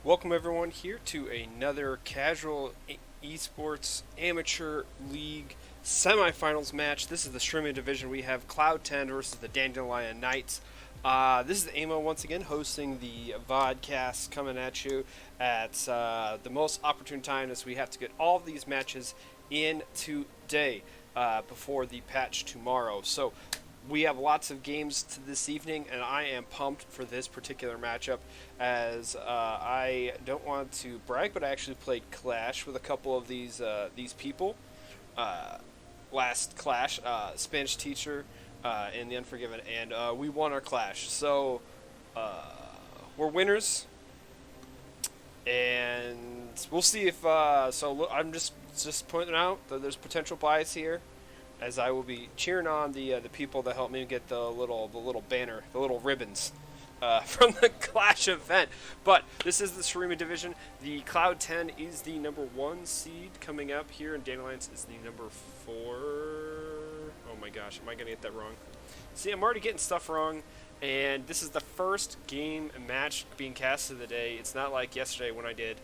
Welcome everyone here to another casual esports amateur league semifinals match. This is the Shuriman division. We have Cloud10 versus the Dandelion Knights. This is Amo once again hosting the vodcast, coming at you at the most opportune time, as we have to get all of these matches in today before the patch tomorrow. So we have lots of games to this evening, and I am pumped for this particular matchup, as I don't want to brag, but I actually played Clash with a couple of these people. Last Clash, Spanish teacher in the Unforgiven, and we won our Clash. So we're winners, and we'll see if. So I'm just pointing out that there's potential bias here, as I will be cheering on the people that helped me get the little banner, the little ribbons from the Clash event. But this is the Shuriman division. The Cloud10 is the number 1 seed coming up here, and Dandelion is the number 4. Oh my gosh, am I going to get that wrong? See, I'm already getting stuff wrong, and this is the first game match being cast of the day. It's not like yesterday when I did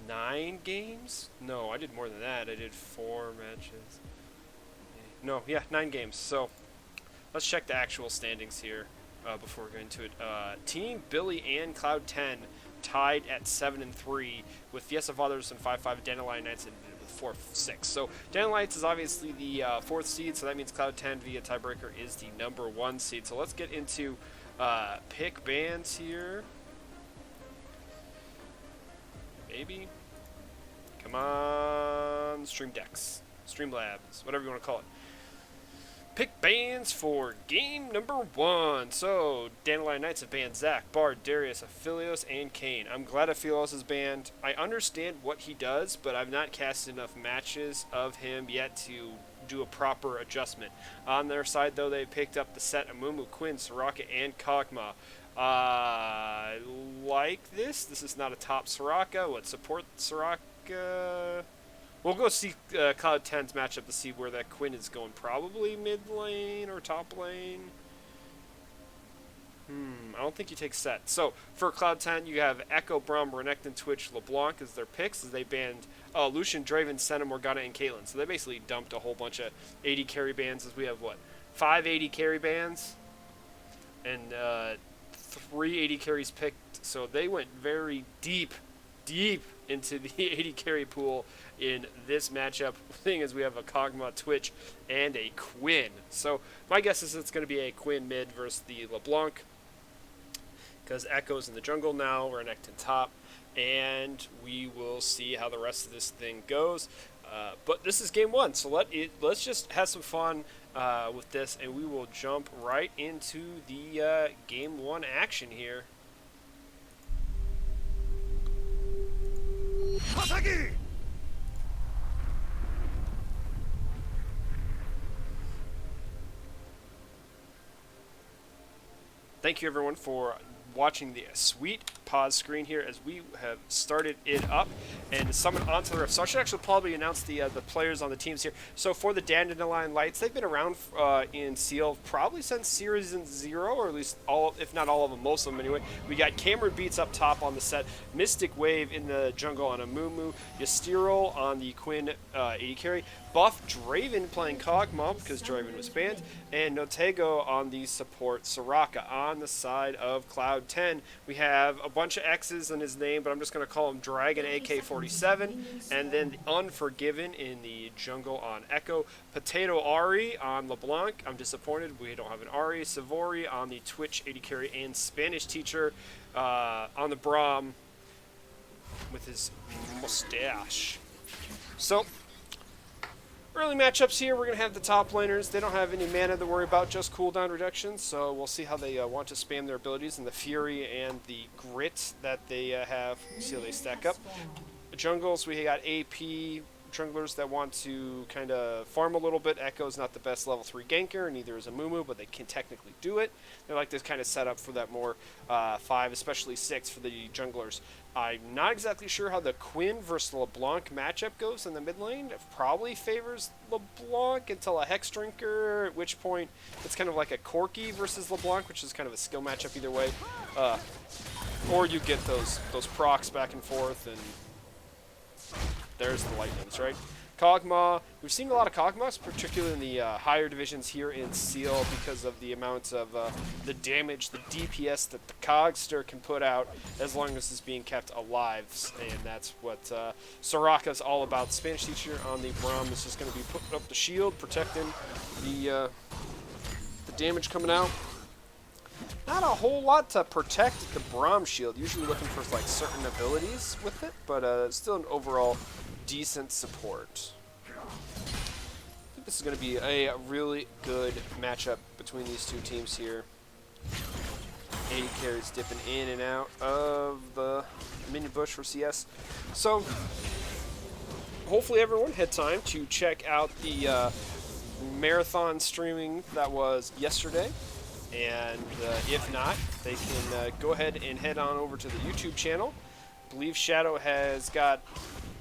9 games? No, I did more than that. I did 4 matches. No, yeah, 9 games. So let's check the actual standings here before we go into it. Team Billy and Cloud10 tied at 7-3, with Fiesta Fathers and 5-5, Dandelion Knights and 4-6. So Dandelion Knights is obviously the 4th seed, so that means Cloud10 via tiebreaker is the number 1 seed. So let's get into pick bands here. Maybe. Come on, Stream Decks, Streamlabs, whatever you want to call it. Pick bands for game number 1. So, Dandelion Knights have banned Zach, Bard, Darius, Aphelios, and Kane. I'm glad Aphelios is banned. I understand what he does, but I've not cast enough matches of him yet to do a proper adjustment. On their side, though, they picked up the set of Mumu, Quinn, Soraka, and Kog'Maw. Like this. This is not a top Soraka. What, support Soraka? We'll go see Cloud10's matchup to see where that Quinn is going. Probably mid lane or top lane. I don't think you take set. So, for Cloud10, you have Echo, Braum, Renekton, Twitch, LeBlanc as their picks, as they banned Lucian, Draven, Senna, Morgana, and Caitlyn. So they basically dumped a whole bunch of 80 carry bands, as we have, what, 5 80 carry bands? And 3 80 carries picked. So they went very deep into the 80 carry pool in this matchup, thing as we have a Kog'Maw, Twitch, and a Quinn. So my guess is it's going to be a Quinn mid versus the LeBlanc, because Echo's in the jungle now, Renekton top, and we will see how the rest of this thing goes. But this is game 1, so let's just have some fun with this, and we will jump right into the game 1 action here. Hasagi! Thank you everyone for watching the sweet pause screen here as we have started it up and summoned onto the rift. So I should actually probably announce the players on the teams here. So for the Dandelion Lights, they've been around in Seal probably since Season 0, or at least all, if not all of them, most of them anyway. We got Cameron Beats up top on the set, Mystic Wave in the jungle on a Mumu, Ystirol on the Quinn AD carry, Buff Draven playing Kog'Maw because Draven was banned, and Notego on the support Soraka. On the side of Cloud 10, we have a bunch of X's in his name, but I'm just going to call him Dragon AK-47, and then the Unforgiven in the jungle on Echo, Potato Ari on LeBlanc. I'm disappointed we don't have an Ari. Savory on the Twitch AD carry, and Spanish Teacher on the Braum with his mustache. So, early matchups here, we're going to have the top laners. They don't have any mana to worry about, just cooldown reduction, so we'll see how they want to spam their abilities and the Fury and the Grit that they have. See how they stack up. The jungles, we got AP junglers that want to kind of farm a little bit. Echo's not the best level 3 ganker, neither is a Mumu, but they can technically do it. They like this kind of setup for that more 5, especially 6 for the junglers. I'm not exactly sure how the Quinn versus LeBlanc matchup goes in the mid lane. It probably favors LeBlanc until a Hex Drinker, at which point it's kind of like a Corki versus LeBlanc, which is kind of a skill matchup either way. Or you get those procs back and forth, and there's the lightnings, right? Kog'Maw, we've seen a lot of Kog'Maws, particularly in the higher divisions here in Seal, because of the amount of the damage, the DPS that the Cogster can put out as long as it's being kept alive, and that's what Soraka's all about. Spanish Teacher on the Braum is just going to be putting up the shield, protecting the damage coming out. Not a whole lot to protect the Braum shield, usually looking for like certain abilities with it, but still an overall decent support. I think this is going to be a really good matchup between these two teams here. AD carries dipping in and out of the minion bush for CS. So hopefully everyone had time to check out the marathon streaming that was yesterday. And if not, they can go ahead and head on over to the YouTube channel. I believe Shadow has got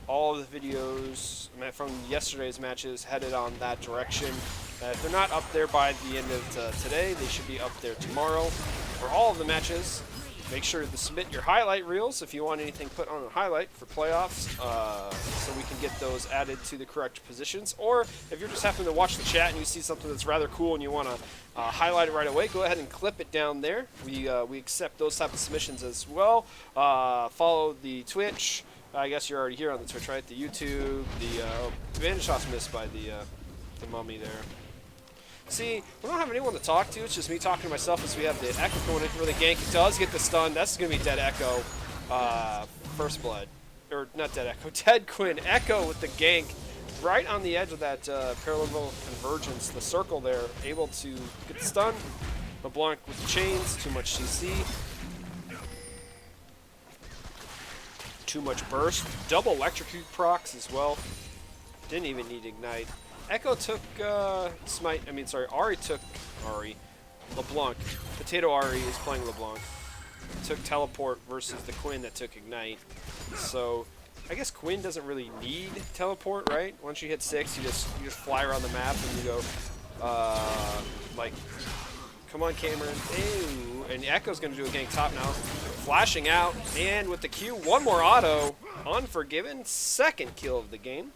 all of the videos from yesterday's matches headed on that direction. If they're not up there by the end of today, they should be up there tomorrow for all of the matches. Make sure to submit your highlight reels if you want anything put on a highlight for playoffs, so we can get those added to the correct positions. Or if you're just happening to watch the chat and you see something that's rather cool and you want to highlight it right away, go ahead and clip it down there. We accept those type of submissions as well. Follow the Twitch. I guess you're already here on the Twitch, right? The YouTube, the Vanish shot's missed by the mummy there. See, we don't have anyone to talk to. It's just me talking to myself as we have the Echo going in for the gank. It does get the stun. That's going to be Dead Echo. First blood. Or not Dead Echo. Dead Quinn. Echo with the gank right on the edge of that parallel convergence. The circle there. Able to get the stun. LeBlanc with the chains. Too much CC. Too much burst. Double electrocute procs as well. Didn't even need ignite. Echo took Ari took LeBlanc. Potato Ari is playing LeBlanc. Took teleport versus the Quinn that took ignite. So I guess Quinn doesn't really need teleport, right? Once you hit 6, you just fly around the map and you go like, come on Cameron. Ew. And Echo's gonna do a gank top now. Flashing out, and with the Q, one more auto. Unforgiven, second kill of the game.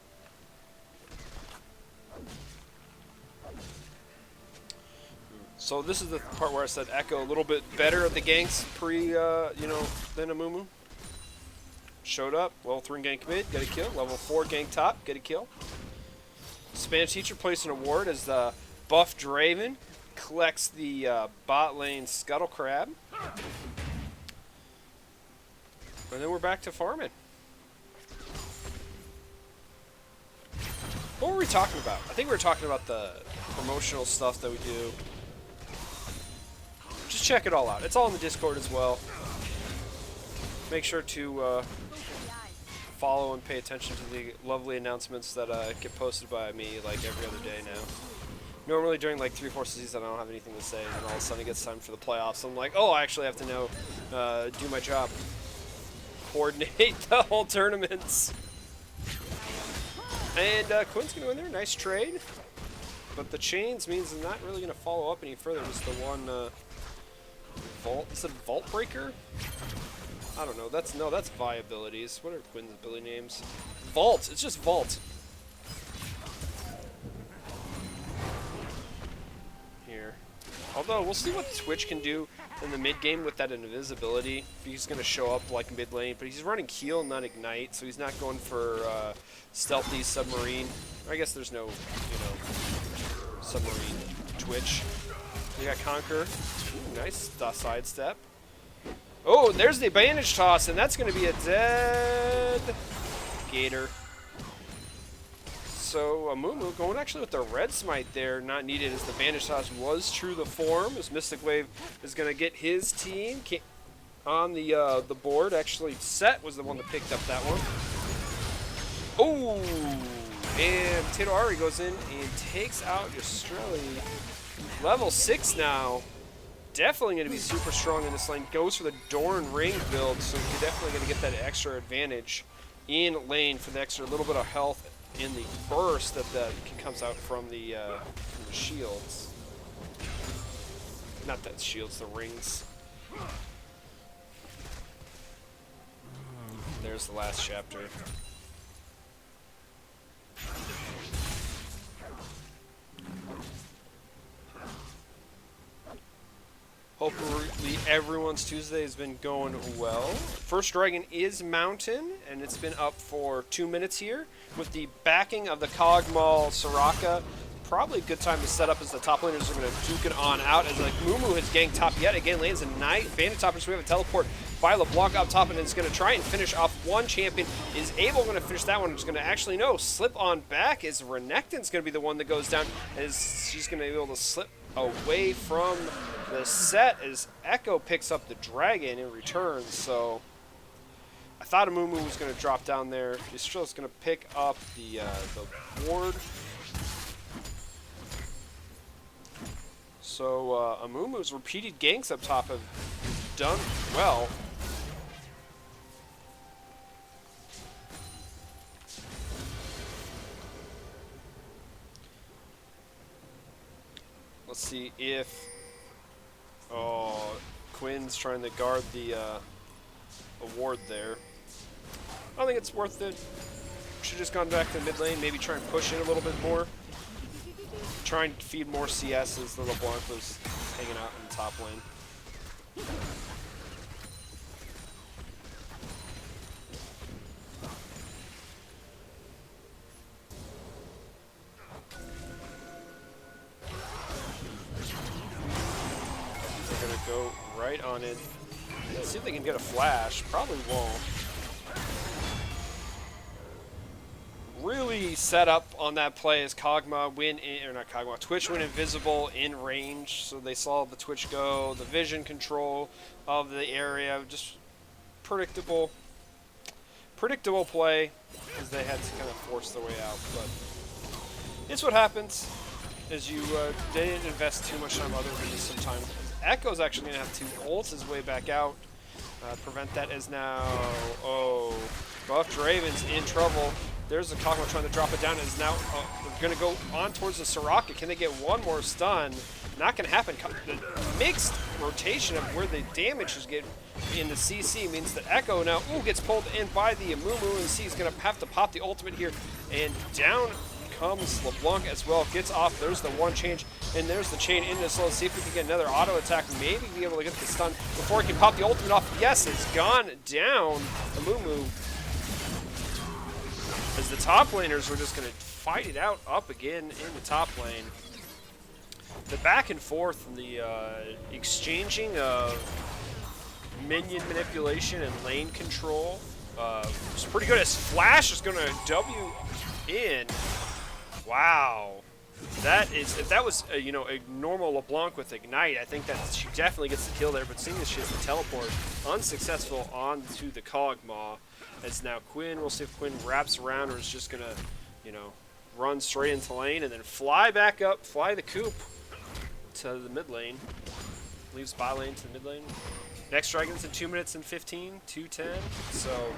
So this is the part where I said Echo a little bit better at the ganks than a Mumu. Showed up, level 3 gank mid, get a kill. Level 4 gank top, get a kill. Spanish Teacher placed an award as the Buff Draven collects the bot lane Scuttle Crab. And then we're back to farming. What were we talking about? I think we were talking about the promotional stuff that we do. Just check it all out. It's all in the Discord as well. Make sure to follow and pay attention to the lovely announcements that get posted by me like every other day now. Normally during like 3-4 seasons I don't have anything to say, and then all of a sudden it gets time for the playoffs. So I'm like, oh, I actually have to know, do my job, coordinate the whole tournaments. And Quinn's gonna win there, nice trade. But the chains means I'm not really gonna follow up any further. Just the one vault. Is it Vault Breaker? I don't know. That's viabilities. What are Quinn's ability names? Vault. It's just Vault. Here. Although we'll see what Twitch can do in the mid game with that invisibility. If he's gonna show up like mid lane, but he's running heal, not ignite, so he's not going for stealthy submarine. I guess there's no, submarine Twitch. We got Conquer. Ooh, nice sidestep. Oh, there's the bandage toss, and that's going to be a dead Gator. So Amumu going actually with the red smite there, not needed as the bandage toss was true to form. As Mystic Wave is going to get his team on the board. Actually, Set was the one that picked up that one. Oh, and Potato Ari goes in and takes out Australia. Level 6 now. Definitely going to be super strong in this lane. Goes for the Dorn Ring build, so you're definitely going to get that extra advantage in lane for the extra little bit of health in the burst that comes out from the shields. Not that shields, the rings. There's the last chapter. Hopefully everyone's Tuesday has been going well. First dragon is Mountain, and it's been up for 2 minutes here. With the backing of the Kog'Maw Soraka, probably a good time to set up as the top laners are going to duke it on out. As like Mumu has ganked top yet again, lands a Knight, Bandit Topper, so we have a teleport by LeBlanc up top, and it's going to try and finish off one champion. Is Abel going to finish that one? Is going to actually, no, slip on back. Is Renekton's going to be the one that goes down, as she's going to be able to slip away from the set as Echo picks up the dragon in return. So I thought Amumu was going to drop down there. Ystrel's going to pick up the ward. So Amumu's repeated ganks up top have done well. Let's see if Quinn's trying to guard the award there. I don't think it's worth it. Should have just gone back to mid lane, maybe try and push in a little bit more. Try and feed more CS as the LeBlanc was hanging out in the top lane. They're gonna go right on it. Let's see if they can get a flash. Probably won't. Really set up on that play as Kog'Maw win, or not Kog'Maw, Twitch went invisible in range, so they saw the Twitch go, the vision control of the area, just predictable play, as they had to kind of force their way out, but it's what happens, as you didn't invest too much time other than some time. Echo's actually going to have to ult his way back out, prevent that as now, Buffed Raven's in trouble. There's the Kog'Maw trying to drop it down, and is now going to go on towards the Soraka. Can they get one more stun? Not going to happen. The mixed rotation of where the damage is getting in the CC means that Echo now gets pulled in by the Amumu, and C is going to have to pop the ultimate here, and down comes LeBlanc as well. Gets off. There's the one change, and there's the chain in this. So let's see if we can get another auto attack. Maybe be able to get the stun before he can pop the ultimate off. Yes, it's gone down. Amumu. As the top laners were just going to fight it out up again in the top lane. The back and forth and the exchanging of minion manipulation and lane control was pretty good. As Flash is going to W in. Wow. That is, if that was a normal LeBlanc with Ignite, I think that she definitely gets the kill there. But seeing as she has the teleport, unsuccessful onto the Kog'Maw. As now Quinn, we'll see if Quinn wraps around or is just gonna, run straight into lane and then fly back up, fly the coop to the mid lane. Leaves bot lane to the mid lane. Next Dragon's in 2 minutes and 15, 2:10. So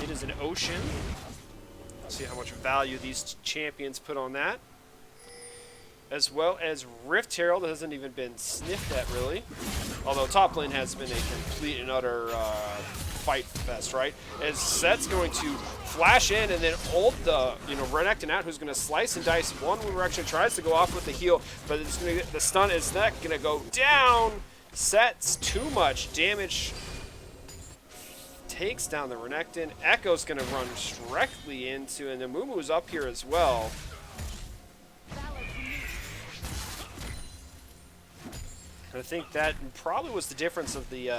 it is an ocean. See how much value these champions put on that. As well as Rift Herald hasn't even been sniffed at, really. Although top lane has been a complete and utter fight fest, right? As Set's going to flash in and then ult the, Renekton out, who's going to slice and dice. One Weaver actually tries to go off with the heal, but it's gonna get, the stun is not going to go down. Set's too much damage. Takes down the Renekton. Echo's going to run directly into, and the Mumu's up here as well. And I think that probably was the difference of the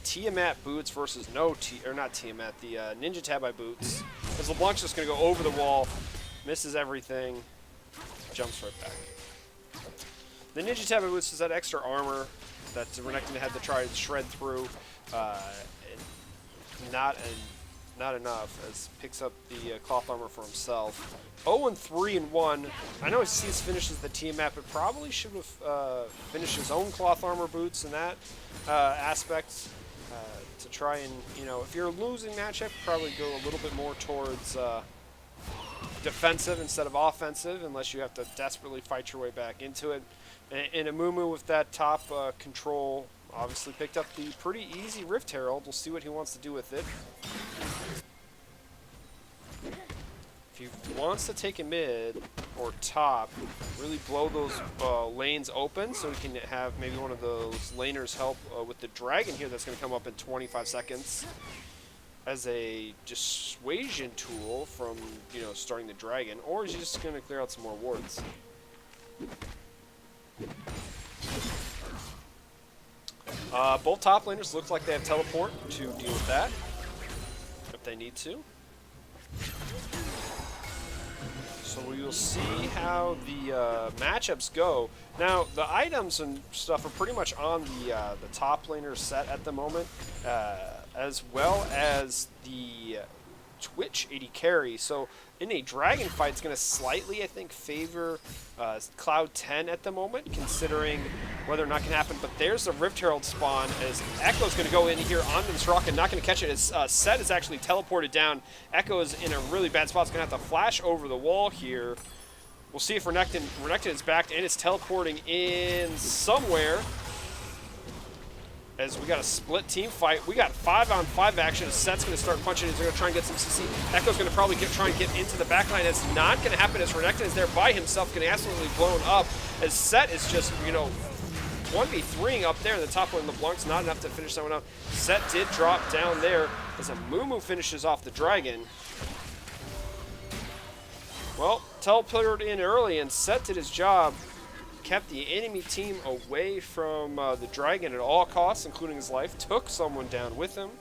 Tiamat boots versus not Tiamat, the Ninja Tabi boots. Because LeBlanc's just going to go over the wall, misses everything, jumps right back. The Ninja Tabi boots is that extra armor that Renekton had to try and shred through. Not enough, as picks up the cloth armor for himself. 0-3-1. I know he sees finishes the Tiamat, but probably should have finished his own cloth armor boots in that aspect to try and, if you're a losing matchup, probably go a little bit more towards defensive instead of offensive, unless you have to desperately fight your way back into it. And Amumu with that top control obviously picked up the pretty easy Rift Herald. We'll see what he wants to do with it. If he wants to take a mid or top, really blow those lanes open so he can have maybe one of those laners help with the dragon here that's going to come up in 25 seconds as a dissuasion tool from, starting the dragon, or is he just going to clear out some more wards? Both top laners look like they have teleport to deal with that, if they need to. So we will see how the matchups go. Now, the items and stuff are pretty much on the top laner set at the moment, as well as the Twitch AD carry. So in a dragon fight, it's going to slightly, I think, favor Cloud 10 at the moment, considering whether or not can happen. But there's the Rift Herald spawn, as Echo's going to go in here onto this rock and not going to catch it, as Set is actually teleported down. Echo is in a really bad spot. It's going to have to flash over the wall here. We'll see if Renekton is backed and it's teleporting in somewhere. As we got a split team fight. We got 5-on-5 action. Set's going to start punching. He's going to try and get some CC. Echo's going to probably try and get into the backline. It's not going to happen, as Renekton is there by himself, getting absolutely blown up. As Set is just, 1v3ing up there in the top lane. LeBlanc's not enough to finish someone out. Set did drop down there as a Mumu finishes off the dragon. Well, teleported in early, and Set did his job. Kept the enemy team away from the dragon at all costs, including his life. Took someone down with him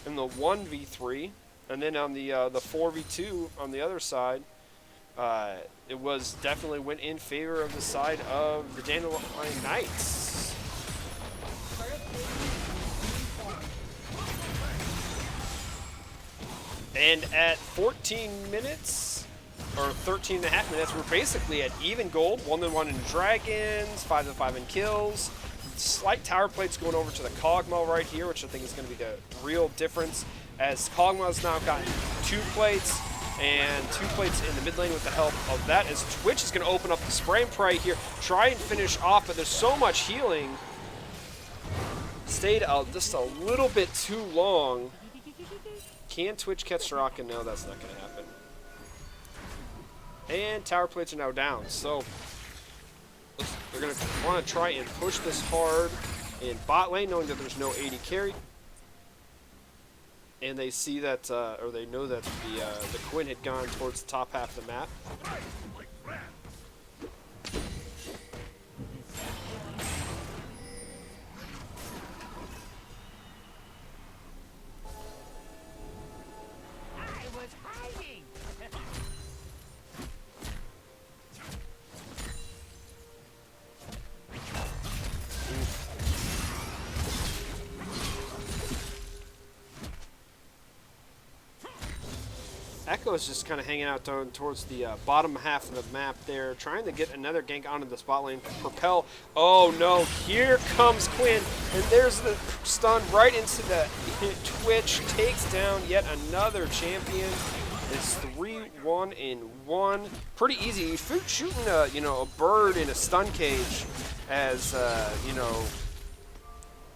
in the 1v3, and then on the 4v2 on the other side, it was definitely went in favor of the side of the Dandelion Knights. And at 14 minutes, or 13 and a half minutes, we're basically at even gold. 1-1 in dragons, 5-5 in kills. Slight tower plates going over to the Kog'Maw right here, which I think is going to be the real difference, as Kog'Maw's now gotten 2 plates, and 2 plates in the mid lane with the help of that, as Twitch is going to open up the spray and pray here, try and finish off, but there's so much healing. Stayed out just a little bit too long. Can Twitch catch the rocket? No, that's not going to happen. And tower plates are now down, so they're going to want to try and push this hard in bot lane, knowing that there's no AD carry. And they see that, or they know that the Quinn had gone towards the top half of the map. Echo is just kind of hanging out down towards the bottom half of the map there, trying to get another gank onto the spot lane. Propel. Oh no, here comes Quinn, and there's the stun right into the Twitch. Takes down yet another champion. It's 3-1 in 1. Pretty easy. You're shooting a bird in a stun cage as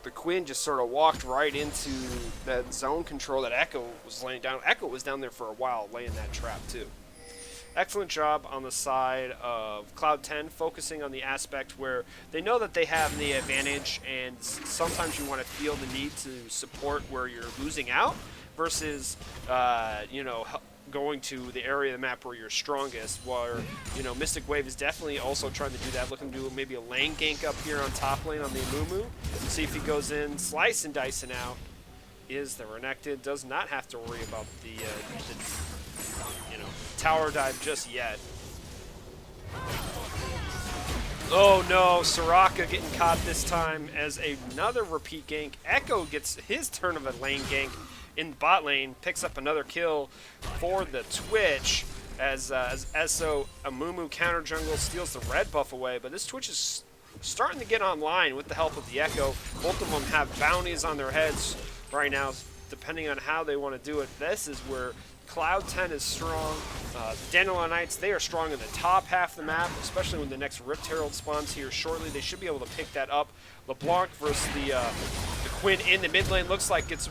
the Quinn just sort of walked right into that zone control that Echo was laying down. Echo was down there for a while laying that trap too. Excellent job on the side of Cloud10, focusing on the aspect where they know that they have the advantage, and sometimes you want to feel the need to support where you're losing out versus, going to the area of the map where you're strongest, where, Mystic Wave is definitely also trying to do that, looking to do maybe a lane gank up here on top lane on the Amumu. See if he goes in, slice and dicing out. Is the Renekton, does not have to worry about the tower dive just yet. Oh no, Soraka getting caught this time as another repeat gank. Echo gets his turn of a lane gank in bot lane, picks up another kill for the Twitch as Eso Amumu counter jungle steals the red buff away, but this Twitch is starting to get online with the help of the Echo. Both of them have bounties on their heads right now, depending on how they want to do it. This is where Cloud10 is strong. Dandelion Knights, they are strong in the top half of the map, especially when the next Rift Herald spawns here shortly. They should be able to pick that up. LeBlanc versus the Quinn in the mid lane. Looks like it's...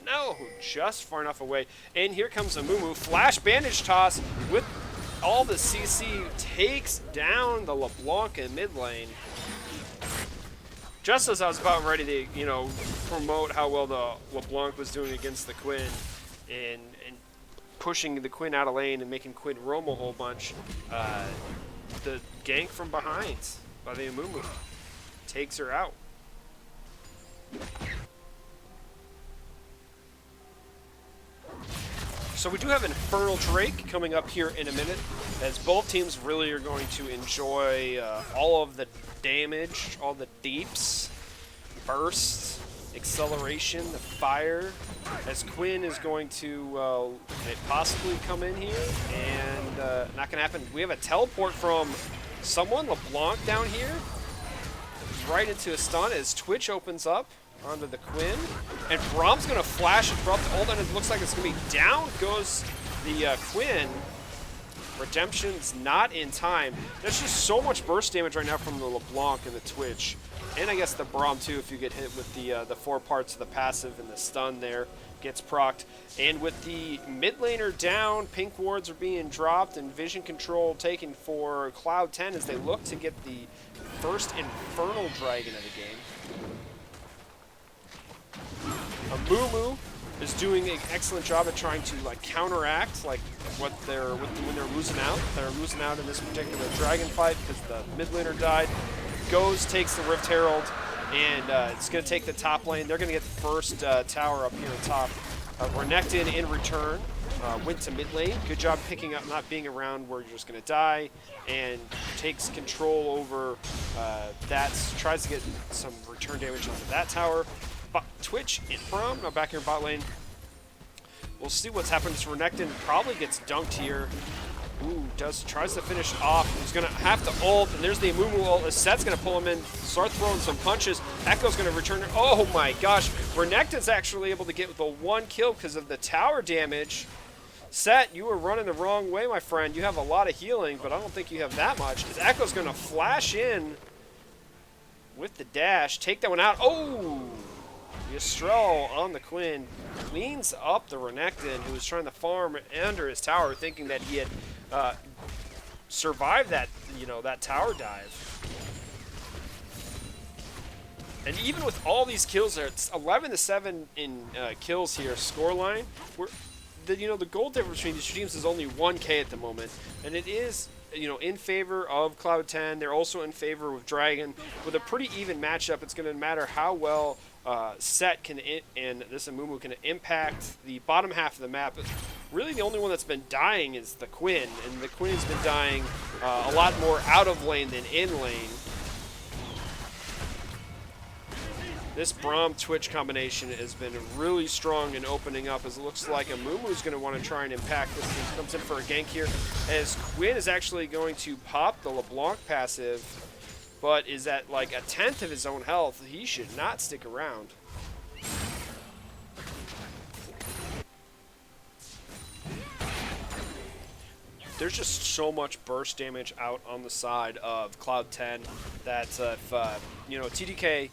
No, just far enough away. And here comes Amumu. Flash bandage toss with all the CC. Takes down the LeBlanc in mid lane. Just as I was about ready to, promote how well the LeBlanc was doing against the Quinn and pushing the Quinn out of lane and making Quinn roam a whole bunch, the gank from behind by the Amumu takes her out. So we do have Infernal Drake coming up here in a minute, as both teams really are going to enjoy all of the damage, all the deeps, bursts, acceleration, the fire, as Quinn is going to possibly come in here, and not going to happen. We have a teleport from someone, LeBlanc down here, right into a stun as Twitch opens up onto the Quinn, and Brahm's going to flash it from the ult, and it looks like it's going to be down goes the Quinn. Redemption's not in time. There's just so much burst damage right now from the LeBlanc and the Twitch, and I guess the Braum too if you get hit with the 4 parts of the passive and the stun there. Gets procced, and with the mid laner down, pink wards are being dropped, and vision control taken for Cloud10 as they look to get the first Infernal Dragon of the game. Amumu is doing an excellent job at trying to counteract what when they're losing out. They're losing out in this particular dragon fight because the mid laner died. Goes, takes the Rift Herald, and it's going to take the top lane. They're going to get the first tower up here on top. Renekton in return went to mid lane. Good job picking up, not being around where you're just going to die, and takes control over that. Tries to get some return damage onto that tower. Twitch in from back here in bot lane. We'll see what's happened. This Renekton probably gets dunked here. Ooh, tries to finish off. He's gonna have to ult, and there's the Amumu ult. Set's gonna pull him in, start throwing some punches. Echo's gonna return it. Oh my gosh, Renekton's actually able to get the 1 kill because of the tower damage. Set, you were running the wrong way, my friend. You have a lot of healing, but I don't think you have that much. Because Echo's gonna flash in with the dash, take that one out. Oh! Ystrel on the Quinn cleans up the Renekton, who was trying to farm under his tower, thinking that he had survived that, that tower dive. And even with all these kills there, it's 11-7 in kills here. Scoreline, the goal difference between these two teams is only 1K at the moment, and it is in favor of Cloud10. They're also in favor of Dragon. With a pretty even matchup, it's going to matter how well Set and this Amumu can impact the bottom half of the map. But really, the only one that's been dying is the Quinn, and the Quinn has been dying a lot more out of lane than in lane. This Braum Twitch combination has been really strong in opening up, as it looks like Amumu's going to want to try and impact this. He comes in for a gank here, as Quinn is actually going to pop the LeBlanc passive, but is at like a tenth of his own health. He should not stick around. There's just so much burst damage out on the side of Cloud10 that if you know, TDK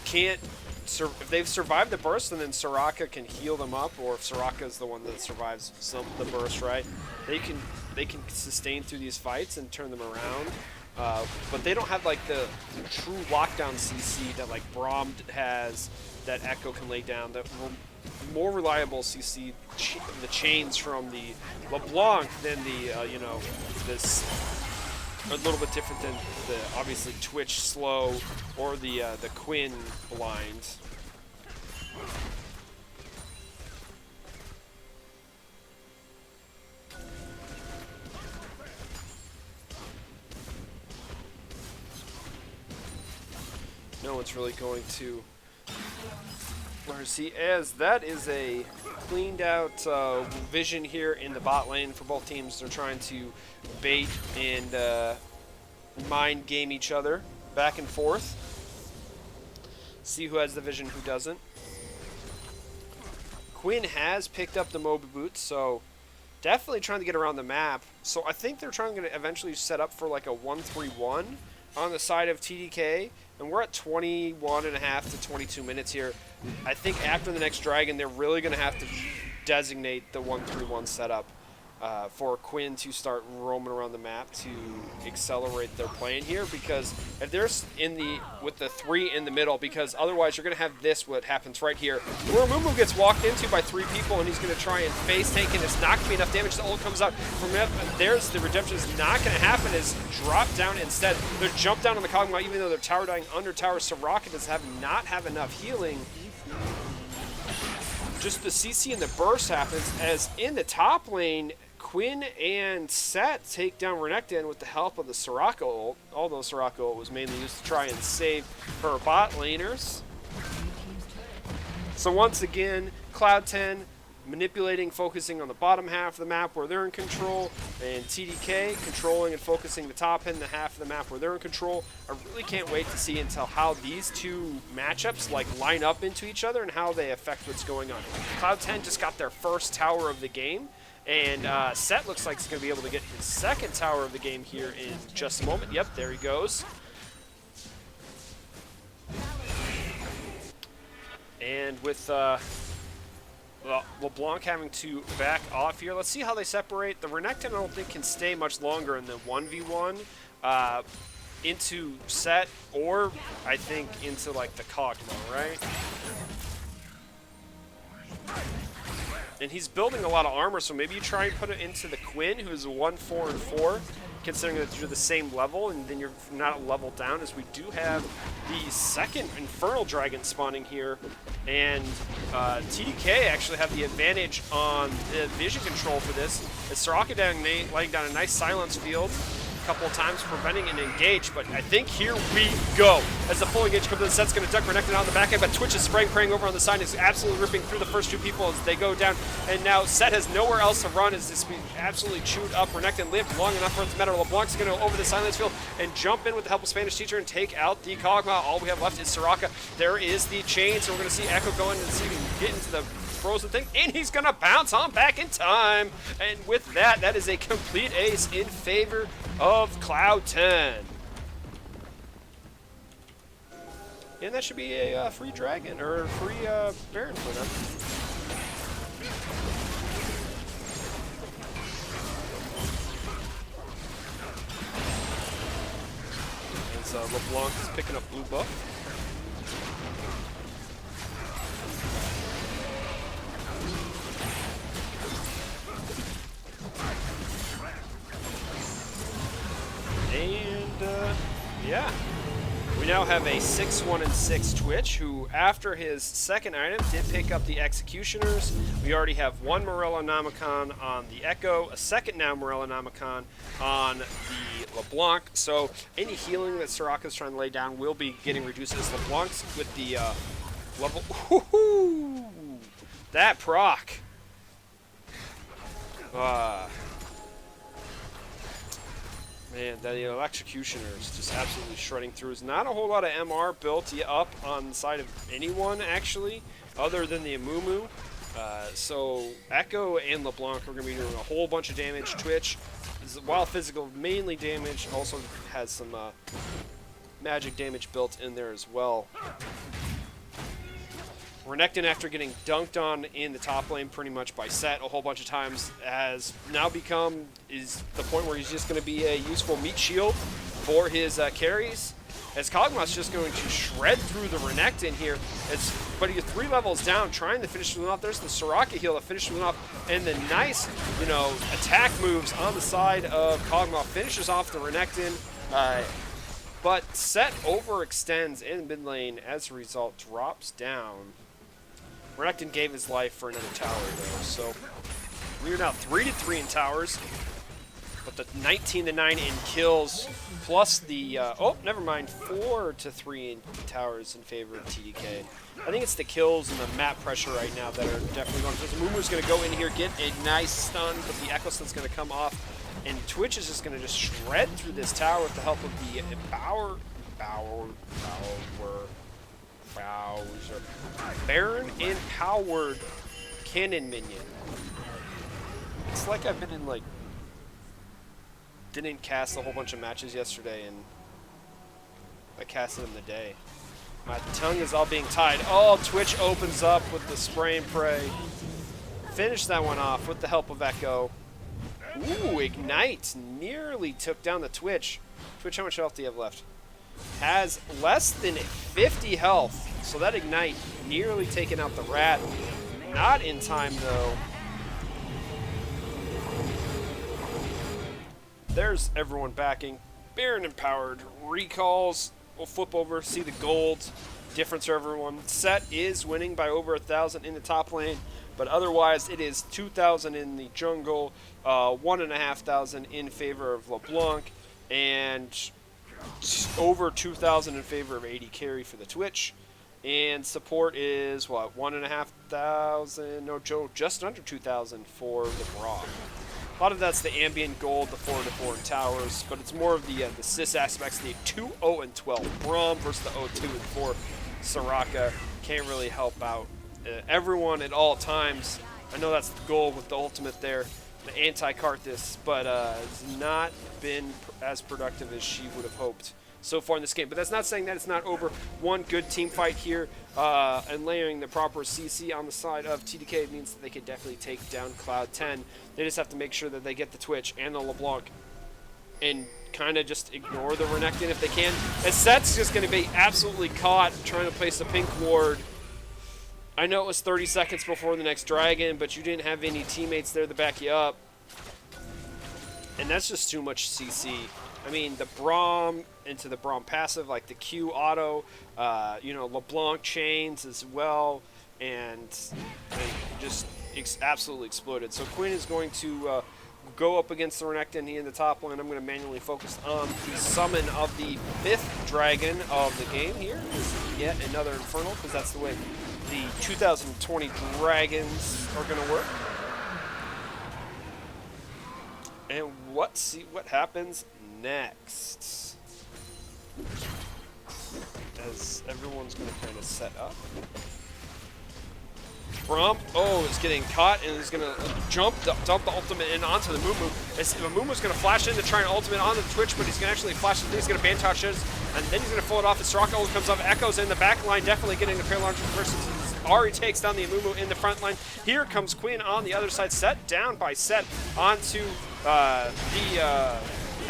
can't, if they've survived the burst, and then Soraka can heal them up, or if Soraka is the one that survives the burst, right? They can sustain through these fights and turn them around. But they don't have like the true lockdown CC that like Braum has, that Echo can lay down, that more reliable CC, the chains from the LeBlanc than the you know, this a little bit different than the obviously Twitch slow or the Quinn blind. No one's really going to mercy, as that is a cleaned out vision here in the bot lane for both teams. They're trying to bait and mind game each other back and forth. See who has the vision, who doesn't. Quinn has picked up the Moby boots, so definitely trying to get around the map. So I think they're trying to eventually set up for like a 1-3-1 on the side of TDK. And we're at 21.5 to 22 minutes here. I think after the next Dragon, they're really going to have to designate the 1-3-1 setup for Quinn to start roaming around the map to accelerate their play in here. Because if they're with the 3 in the middle, because otherwise you're going to have this, what happens right here, where Mumu gets walked into by 3 people, and he's going to try and face tank, and it's not going to be enough damage. The ult comes out from it, and there's the redemption is not going to happen. Is drop down instead. They're jump down on the Kog'Maw, even though they're tower dying under tower. Soraka does not have enough healing. Just the CC and the burst happens, as in the top lane, Quinn and Set take down Renekton with the help of the Soraka ult, although Soraka ult was mainly used to try and save her bot laners. So once again, Cloud10 manipulating, focusing on the bottom half of the map where they're in control, and TDK controlling and focusing the top end, the half of the map where they're in control. I really can't wait to see until how these two matchups like line up into each other and how they affect what's going on. Cloud10 just got their first tower of the game, and Set looks like he's going to be able to get his second tower of the game here in just a moment. Yep, there he goes. And with LeBlanc having to back off here, let's see how they separate. The Renekton, I don't think, can stay much longer in the 1v1 into Set, or I think into like the Kog'Maw, right? And he's building a lot of armor, so maybe you try and put it into the Quinn, who is a 1-4-4, considering that you're the same level, and then you're not leveled down, as we do have the second Infernal Dragon spawning here. And TDK actually have the advantage on the vision control for this, as Soraka laying down a nice silence field a couple of times, preventing an engage. But I think here we go, as the full engage comes in. Set's going to duck Renekton on the back end, but Twitch is spraying, praying over on the side, is absolutely ripping through the first 2 people as they go down. And now Set has nowhere else to run, as this be absolutely chewed up. Renekton lived long enough for it to matter. LeBlanc's going to over the silence field and jump in with the help of Spanish Teacher and take out the Kog'Maw. All we have left is Soraka. There is the chain, so we're going to see Echo go in and see if he can get into the frozen thing, and he's going to bounce on back in time. And with that, that is a complete ace in favor of Cloud10. And that should be a free dragon, or a free Baron for them. And so LeBlanc is picking up blue buff. And yeah, we now have a 6-1-6 Twitch, who after his second item did pick up the Executioners. We already have one Morellonomicon on the Echo, a second now Morellonomicon on the LeBlanc. So any healing that Soraka's trying to lay down will be getting reduced as LeBlanc's with the level. Woohoo! That proc. Man, the Electrocutioner is just absolutely shredding through. There's not a whole lot of MR built up on the side of anyone, actually, other than the Amumu. So Echo and LeBlanc are going to be doing a whole bunch of damage. Twitch, while physical, mainly damage, also has some magic damage built in there as well. Renekton, after getting dunked on in the top lane pretty much by Set a whole bunch of times, has now is the point where he's just going to be a useful meat shield for his carries. As Kog'Maw's just going to shred through the Renekton here, but he's 3 levels down, trying to finish him off. There's the Soraka heal to finish him off, and the nice, attack moves on the side of Kog'Maw finishes off the Renekton. But Set overextends in mid lane, as a result, drops down. Renekton gave his life for another tower, though, so we are now 3-3 in towers, but the 19-9 in kills, plus the, never mind, 4-3 in towers in favor of TDK. I think it's the kills and the map pressure right now that are definitely going. Because Mumu's going to go in here, get a nice stun, but the Echo Stun's going to come off, and Twitch is just going to just shred through this tower with the help of the Baron empowered cannon minion. It's like I've been in didn't cast a whole bunch of matches yesterday and I casted them the day. My tongue is all being tied. Oh, Twitch opens up with the spray and pray. Finish that one off with the help of Echo. Ooh, Ignite nearly took down the Twitch. Twitch, how much health do you have left? Has less than 50 health, so that Ignite nearly taken out the Rat. Not in time, though. There's everyone backing. Baron empowered. Recalls. We'll flip over, see the gold. Difference for everyone. Set is winning by over 1,000 in the top lane, but otherwise it is 2,000 in the jungle, 1,500 in favor of LeBlanc, and over 2,000 in favor of AD carry for the Twitch. And support is, what, 1,500? No, Joe, just under 2,000 for the Braum. A lot of that's the ambient gold, the 4-4 in towers, but it's more of the sis aspects, the 2-0-12 Braum versus the 0-2-4 Soraka. Can't really help out everyone at all times. I know that's the goal with the ultimate there, the anti-Karthus, but it's not been as productive as she would have hoped so far in this game. But that's not saying that it's not over. One good team fight here and layering the proper CC on the side of TDK means that they could definitely take down Cloud 10. They just have to make sure that they get the Twitch and the LeBlanc and kind of just ignore the Renekton if they can. As Set's just going to be absolutely caught trying to place a pink ward. I know it was 30 seconds before the next dragon, but you didn't have any teammates there to back you up. And that's just too much CC. I mean, the Braum into the Braum passive, like the Q auto, LeBlanc chains as well, and just absolutely exploded. So Quinn is going to go up against the Renekton in the top lane. I'm going to manually focus on the summon of the 5th dragon of the game here. Yet another Infernal, because that's the way the 2020 dragons are going to work. And see what happens next. As everyone's going to kind of set up. Braum, is getting caught and is going to dump the ultimate in onto the Mumu. Mumu's going to flash in to try an ultimate on the Twitch, but he's going to actually flash it. He's going to ban touches, and then he's going to pull it off. As Soraka comes up, Echo's in the back line, definitely getting the parallel versus Ari takes down the Amumu in the front line. Here comes Quinn on the other side, set down by Set onto the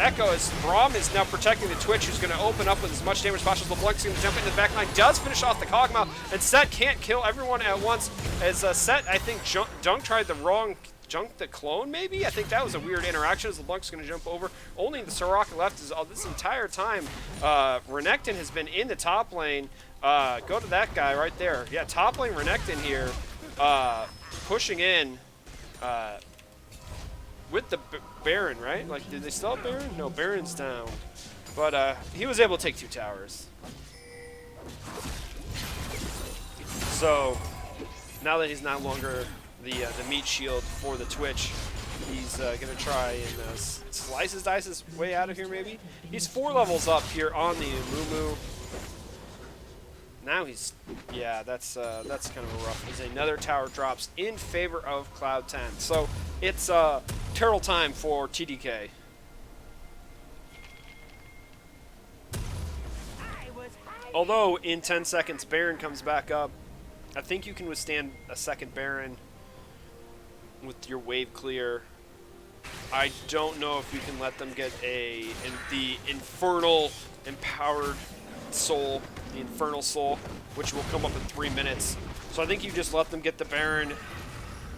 Echo, as Braum is now protecting the Twitch, who's going to open up with as much damage as possible. LeBlanc's going to jump into the back line, does finish off the Kog'Maw, and Set can't kill everyone at once, as Set, I think, Dunk tried the wrong junk the clone, maybe? I think that was a weird interaction as LeBlanc's going to jump over. Only the Soraka left is all this entire time. Renekton has been in the top lane. Go to that guy right there. Yeah, top lane Renekton here. Pushing in with the Baron, right? Like, did they still have Baron? No, Baron's down. But he was able to take 2 towers. So now that he's no longer the meat shield for the Twitch, he's going to try and slice his dice his way out of here, maybe? He's 4 levels up here on the Mumu. Now he's, yeah, that's kind of rough. As another tower drops in favor of Cloud10. So it's terrible time for TDK. Although in 10 seconds Baron comes back up, I think you can withstand a second Baron with your wave clear. I don't know if you can let them get the infernal empowered soul, the infernal soul, which will come up in 3 minutes. So I think you just let them get the Baron,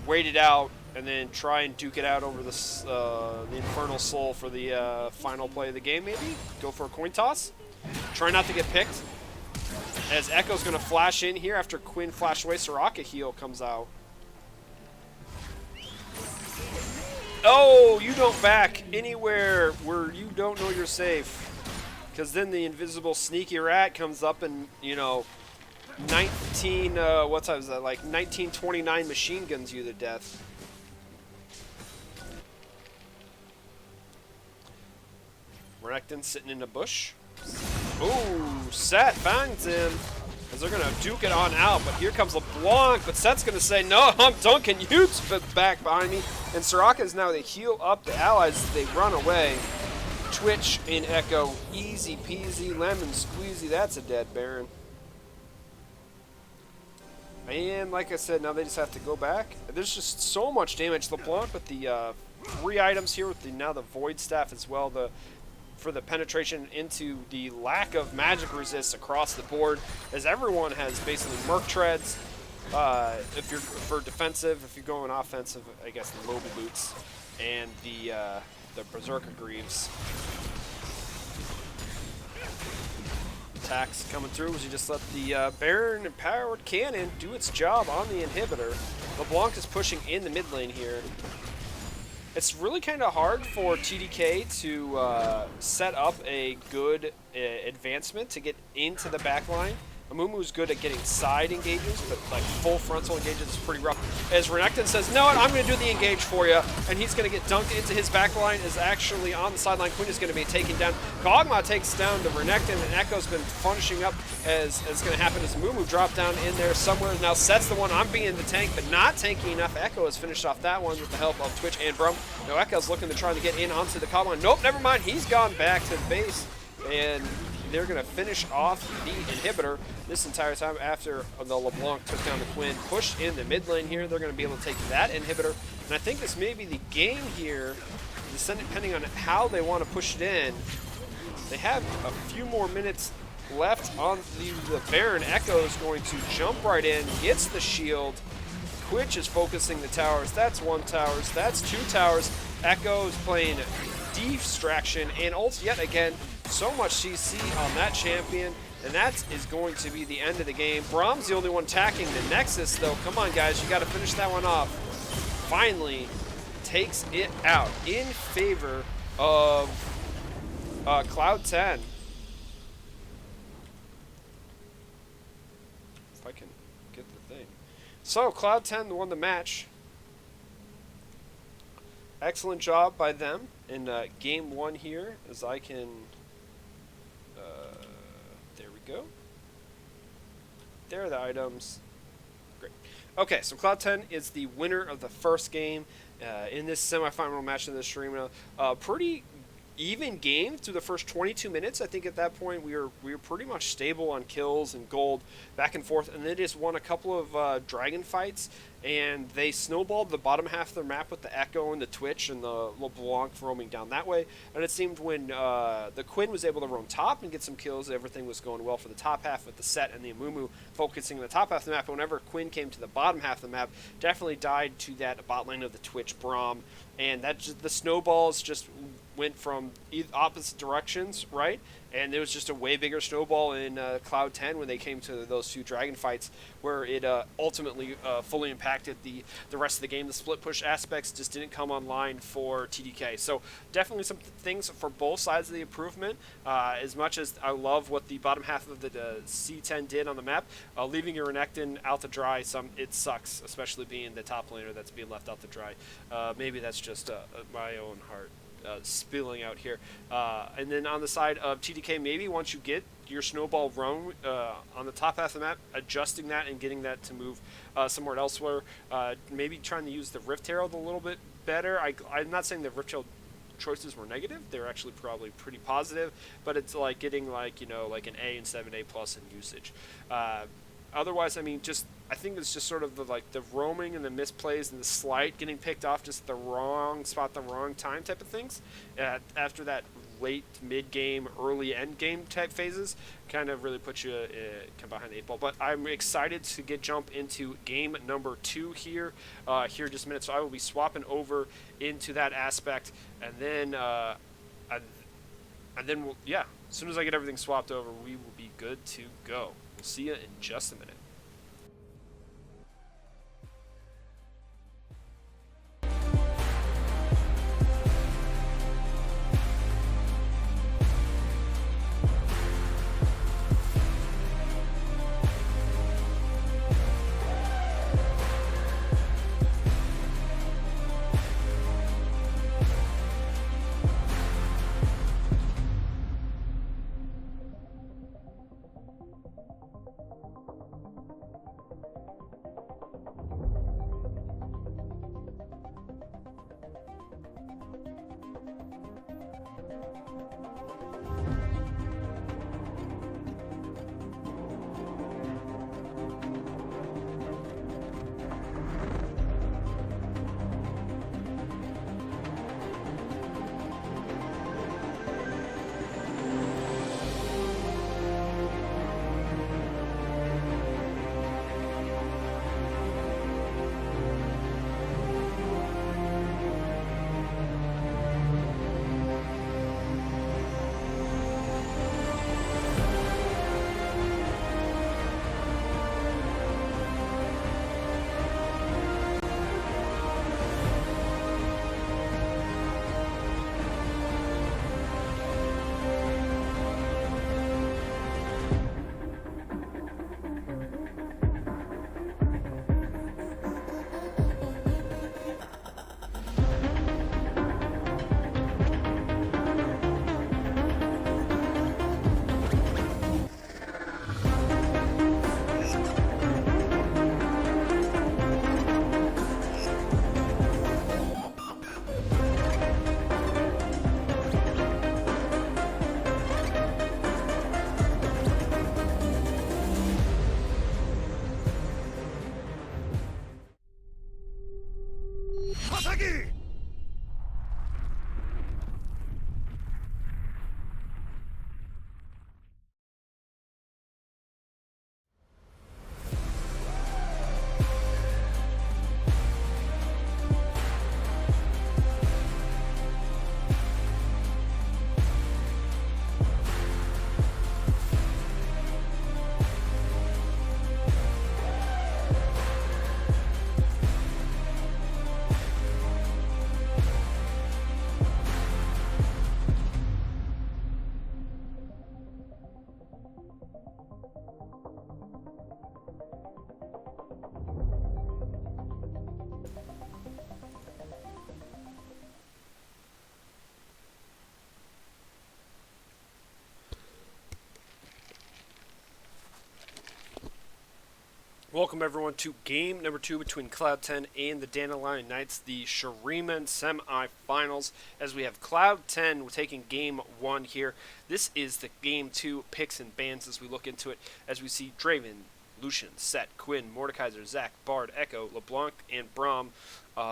wait it out, and then try and duke it out over the infernal soul for the final play of the game. Maybe go for a coin toss. Try not to get picked. As Echo's going to flash in here after Quinn flashed away, Soraka heal comes out. Oh, you don't back anywhere where you don't know you're safe. Because then the invisible sneaky rat comes up and, you know, 1929 machine guns you to death. Renekton sitting in a bush. Ooh, Set finds him as they're going to duke it on out, but here comes LeBlanc, but Set's going to say, no, I'm dunking you back behind me, and Soraka is now to heal up the allies as they run away. Twitch in Echo, easy peasy, lemon squeezy, that's a dead Baron. And like I said, now they just have to go back. There's just so much damage. LeBlanc with the 3 items here, with now the Void Staff as well, for the penetration into the lack of magic resist across the board, as everyone has basically Merc Treads. If you're for defensive, if you're going offensive, I guess the Mobile Boots and the Berserker Greaves. Attacks coming through as you just let the Baron Empowered Cannon do its job on the inhibitor. LeBlanc is pushing in the mid lane here. It's really kind of hard for TDK to set up a good advancement to get into the back line. Amumu's good at getting side engages, but like full frontal engages is pretty rough. As Renekton says, no, I'm going to do the engage for you, and he's going to get dunked into his back line, is actually on the sideline. Quinn is going to be taken down. Kog'Maw takes down the Renekton, and Echo's been punishing up as going to happen as Mumu dropped down in there somewhere. Now Set's the one, I'm being the tank, but not tanky enough. Echo has finished off that one with the help of Twitch and Brum. Now Echo's looking to try to get in onto the Kog'Maw. Nope, never mind, he's gone back to the base, and they're going to finish off the inhibitor this entire time after the LeBlanc took down the Quinn. Pushed in the mid lane here. They're going to be able to take that inhibitor. And I think this may be the game here, depending on how they want to push it in. They have a few more minutes left on the Baron. Echo is going to jump right in, gets the shield. Twitch is focusing the towers. That's 1 towers. That's 2 towers. Echo is playing distraction, and also yet again, so much CC on that champion, and that is going to be the end of the game. Brahm's the only one attacking the Nexus, though. Come on, guys, you got to finish that one off. Finally takes it out in favor of Cloud10. If I can get the thing. So, Cloud10 won the match. Excellent job by them in game 1 here, as I can... there we go. There are the items. Great. Okay, so Cloud10 is the winner of the first game in this semifinal match in the Shuriman. Pretty even game through the first 22 minutes. I think at that point we were pretty much stable on kills and gold, back and forth, and they just won a couple of dragon fights, and they snowballed the bottom half of their map with the Echo and the Twitch and the LeBlanc roaming down that way. And it seemed when the Quinn was able to roam top and get some kills, everything was going well for the top half with the Set and the Amumu focusing on the top half of the map. But whenever Quinn came to the bottom half of the map, definitely died to that bot lane of the Twitch Braum, and that just, the snowballs just went from opposite directions, right? And there was just a way bigger snowball in Cloud 10 when they came to those few dragon fights, where it ultimately fully impacted the rest of the game. The split push aspects just didn't come online for TDK. So definitely some things for both sides of the improvement. As much as I love what the bottom half of the C10 did on the map, leaving your Renekton out to dry, it sucks, especially being the top laner that's being left out to dry. Maybe that's just my own heart spilling out here. And then on the side of TDK, maybe once you get your snowball roam on the top half of the map, adjusting that and getting that to move somewhere elsewhere. Maybe trying to use the Rift Herald a little bit better. I'm not saying the Rift Herald choices were negative. They're actually probably pretty positive, but it's like getting like an A instead of an A plus in usage. Otherwise, I mean, I think it's just sort of the roaming and the misplays and the slight getting picked off just the wrong spot, the wrong time type of things. After that late mid-game, early end-game type phases, kind of really put you behind the 8 ball. But I'm excited to jump into game number 2 here in just a minute. So I will be swapping over into that aspect, and then as soon as I get everything swapped over, we will be good to go. We'll see you in just a minute. Welcome everyone to game number 2 between Cloud10 and the Dandelion Knights, the Shuriman Semifinals, as we have Cloud10 taking game 1 here. This is the game 2 picks and bans as we look into it, as we see Draven, Lucian, Set, Quinn, Mordekaiser, Zac, Bard, Echo, LeBlanc, and Braum.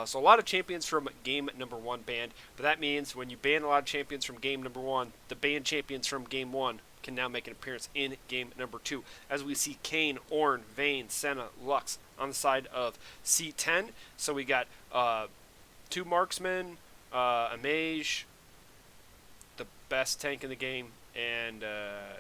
So a lot of champions from game number 1 banned, but that means when you ban a lot of champions from game number 1, the banned champions from game 1 can now make an appearance in game number 2, as we see Kayn, Ornn, Vayne, Senna, Lux on the side of C10. So we got 2 marksmen, a mage, the best tank in the game, and a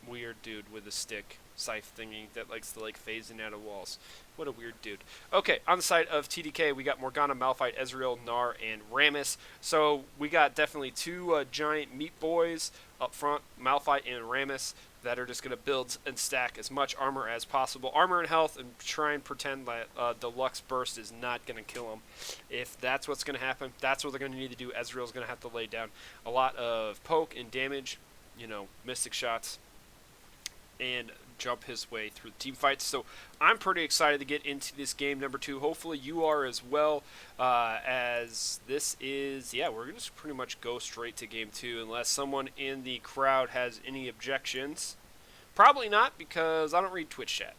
weird dude with a stick, scythe thingy that likes to phase in out of walls. What a weird dude. Okay, on the side of TDK, we got Morgana, Malphite, Ezreal, Gnar, and Rammus. So we got definitely 2 giant meat boys up front, Malphite and Rammus, that are just going to build and stack as much armor as possible. Armor and health, and try and pretend that the Lux Burst is not going to kill them. If that's what's going to happen, that's what they're going to need to do. Ezreal's going to have to lay down a lot of poke and damage, mystic shots, and jump his way through the team fights. So I'm pretty excited to get into this game number 2. Hopefully you are as well, as this is, we're going to just pretty much go straight to game 2 unless someone in the crowd has any objections. Probably not, because I don't read Twitch chat.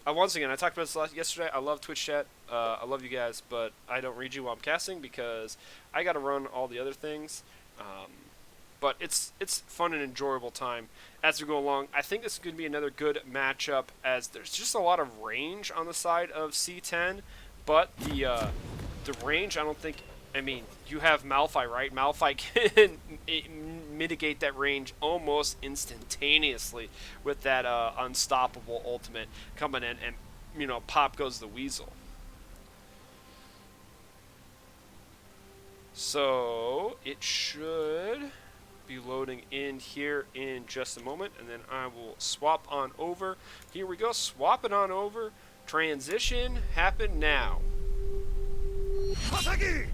Once again, I talked about this yesterday. I love Twitch chat. I love you guys, but I don't read you while I'm casting because I got to run all the other things. But it's fun and enjoyable time as we go along. I think this is going to be another good matchup, as there's just a lot of range on the side of C10, but the range, I don't think, you have Malphite, right? Malphite can mitigate that range almost instantaneously with that unstoppable ultimate coming in, and pop goes the weasel. So it should be loading in here in just a moment, and then I will swap on over. Here we go, swapping on over. Transition happen now. Masaki!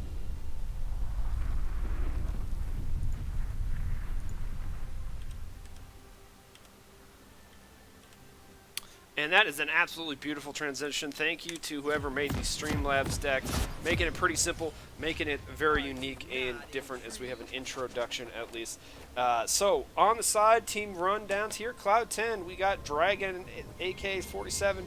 And that is an absolutely beautiful transition. Thank you to whoever made the Streamlabs deck, making it pretty simple, making it very unique and different, as we have an introduction at least. So on the side, team rundowns here. Cloud10, we got Dragon, AK-47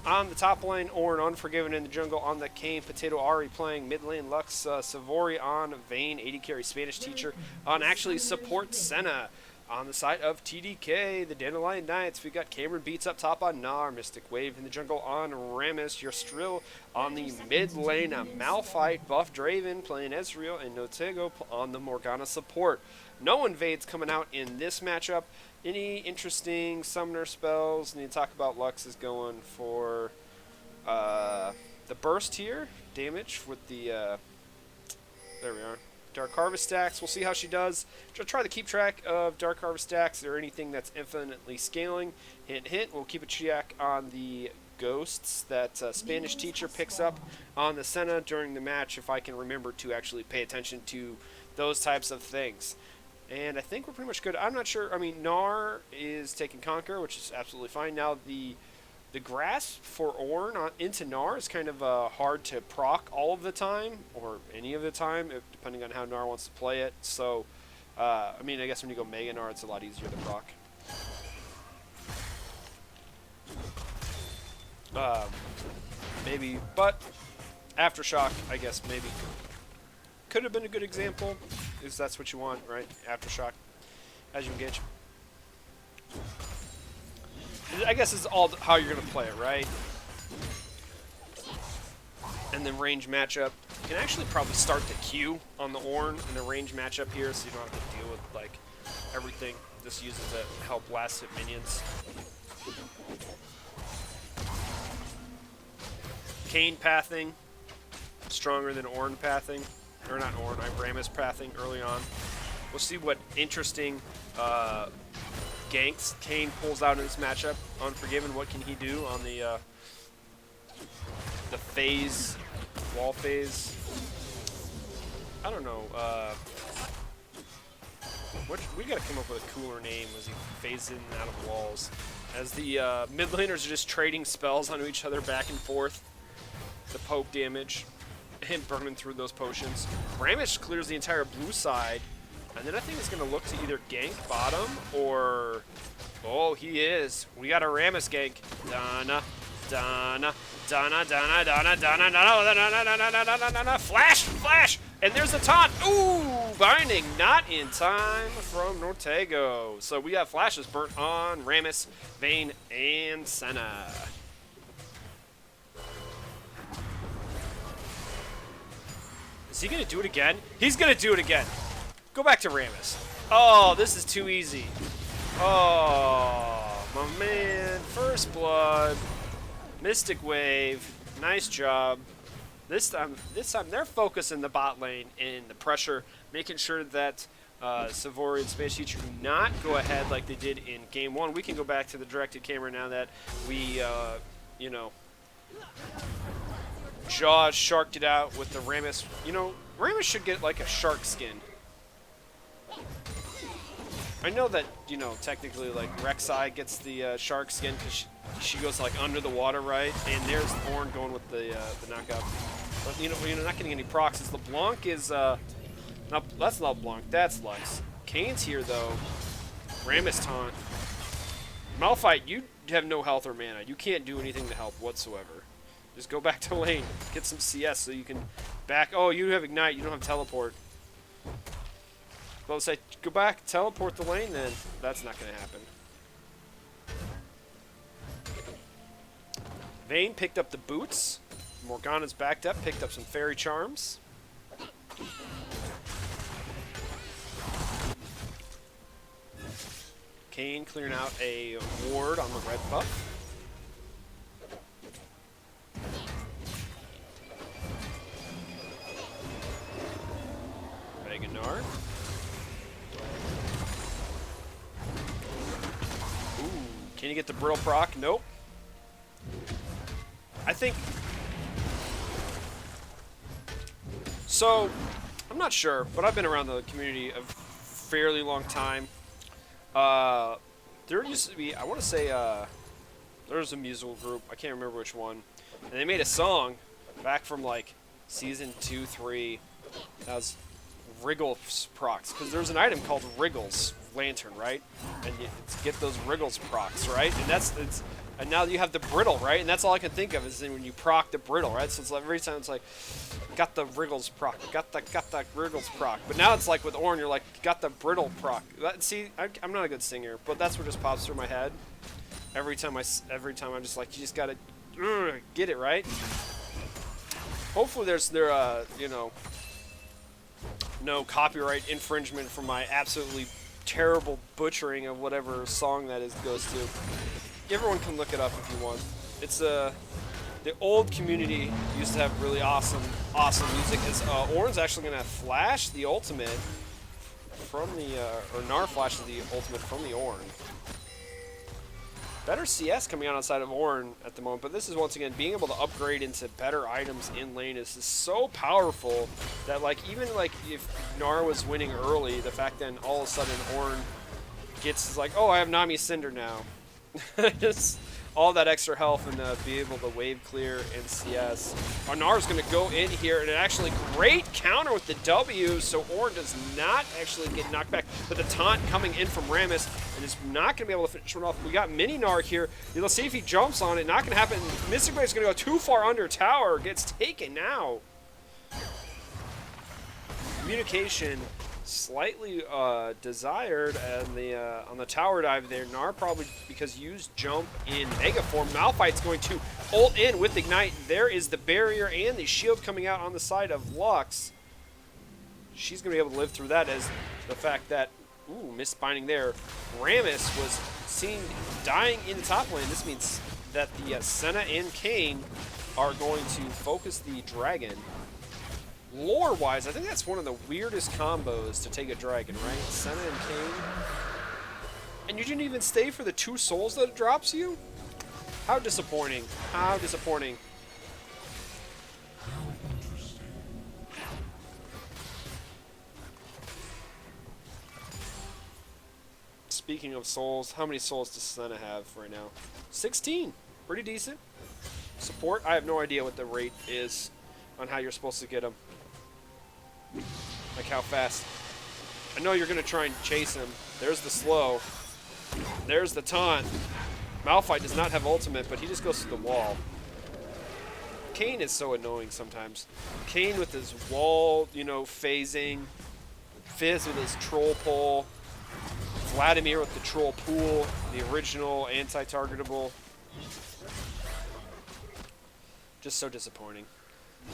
on the top lane, Ornn, Unforgiven in the jungle on the Kayn, Potato Ari playing mid lane, Lux, Savory on Vayne, AD carry Spanish teacher on actually support Senna. On the side of TDK, the Dandelion Knights, we got Cameron Beats up top on Gnar, Mystic Wave in the jungle on Rammus, Yurstril on the mid lane, Malphite, Buff Draven playing Ezreal, and Notego on the Morgana support. No invades coming out in this matchup. Any interesting summoner spells? Need to talk about. Lux is going for the burst here, damage with the, there we are. Dark Harvest stacks. We'll see how she does. She'll try to keep track of Dark Harvest stacks or anything that's infinitely scaling. Hint, hint. We'll keep a check on the ghosts that Spanish teacher picks up on the Senna during the match, if I can remember to actually pay attention to those types of things. And I think we're pretty much good. I'm not sure. Gnar is taking Conquer, which is absolutely fine. Now, the grasp for Ornn into Gnar is kind of hard to proc all of the time, or any of the time, depending on how Gnar wants to play it. So, I guess when you go Mega Gnar, it's a lot easier to proc. Maybe, but Aftershock, I guess, maybe could have been a good example, because that's what you want, right? Aftershock as you engage. I guess it's all how you're going to play it, right? And then range matchup. You can actually probably start the Q on the Ornn in the range matchup here, so you don't have to deal with, everything. Just use it to help last hit minions. Kayn pathing. Stronger than Ornn pathing. Or not Ornn, Rammus pathing early on. We'll see what interesting ganks Kayn pulls out in this matchup. Unforgiven, what can he do on the phase, wall phase? I don't know. We gotta come up with a cooler name as he phased in and out of walls. as the mid laners are just trading spells onto each other back and forth. The poke damage and burning through those potions. Rammus clears the entire blue side, and then I think it's going to look to either gank bottom or... Oh, he is. We got a Rammus gank. Donna, Donna, Donna, Donna, Donna, Donna, Donna, Donna, Donna, Donna, Donna, Flash, Flash! And there's the taunt. Ooh, binding not in time from Nortego. So we have flashes burnt on Rammus, Vayne, and Senna. Is he going to do it again? He's going to do it again. Go back to Rammus. Oh, this is too easy. Oh, my man. First blood. Mystic Wave. Nice job. This time they're focusing the bot lane and the pressure, making sure that Savory and Space Teacher do not go ahead like they did in Game 1. We can go back to the directed camera now that we, you know, Jaws sharked it out with the Rammus. You know, Rammus should get like a shark skin. I know that, you know, technically like Rek'Sai gets the shark skin because she goes like under the water, right? And there's Ornn going with the knockout. But you know, not getting any procs. As LeBlanc is that's not LeBlanc, that's Lux. Kane's here though. Rammus taunt. Malphite, you have no health or mana. You can't do anything to help whatsoever. Just go back to lane, get some CS so you can back. Oh, you have Ignite, you don't have Teleport. Well, say go back, teleport the lane, then that's not going to happen. Vayne picked up the boots. Morgana's backed up, picked up some fairy charms. Kayn clearing out a ward on the red buff. Gnar. Ooh, can you get the Brittle proc? Nope. I think... So, I'm not sure, but I've been around the community a fairly long time. There used to be, I want to say, there was a musical group, I can't remember which one, and they made a song back from like season 2, 3, that was Wriggles procs, because there's an item called Wriggles Lantern, right? And you get those Wriggles procs, right? And and now you have the Brittle, right? And that's all I can think of is when you proc the Brittle, right? So it's like every time it's like, got the Wriggles proc, got the Wriggles proc. But now it's like with Ornn, you're like, got the Brittle proc. See, I'm not a good singer, but that's what just pops through my head every time I'm just like, you just gotta get it right. Hopefully you know, no copyright infringement from my absolutely terrible butchering of whatever song that goes to. Everyone can look it up if you want. It's the old community used to have really awesome music. Ornn's actually gonna flash the ultimate from the or Gnar flashes the ultimate from the Ornn. Better CS coming out outside of Ornn at the moment, but this is once again being able to upgrade into better items in lane is so powerful that like even like if Gnar was winning early, the fact that all of a sudden Ornn gets like, oh, I have Nami Cinder now. Just all that extra health and be able to wave clear and CS. Gnar's going to go in here and an actually great counter with the W, so Ornn does not actually get knocked back. But the taunt coming in from Rammus and is not going to be able to finish one off. We got Mini Gnar here. Let's see if he jumps on it. Not going to happen. Mystic Wave's going to go too far under tower. Gets taken now. Communication slightly desired and on the tower dive there. Gnar probably because used jump in mega form. Malphite's going to ult in with Ignite. There is the barrier and the shield coming out on the side of Lux. She's going to be able to live through that as the fact that, ooh, missed binding there. Rammus was seen dying in the top lane. This means that the Senna and Kayn are going to focus the dragon. Lore-wise, I think that's one of the weirdest combos to take a dragon, right? Senna and Kayn. And you didn't even stay for the 2 souls that it drops you? How disappointing. How disappointing. speaking of souls, how many souls does Senna have right now? 16. Pretty decent. Support, I have no idea what the rate is on how you're supposed to get them. Like how fast. I know you're going to try and chase him. There's the slow. There's the taunt. Malphite does not have ultimate, but he just goes to the wall. Kayn is so annoying sometimes. Kayn with his wall, you know, phasing. Fizz with his troll pull. Vladimir with the troll pool. The original anti-targetable. Just so disappointing.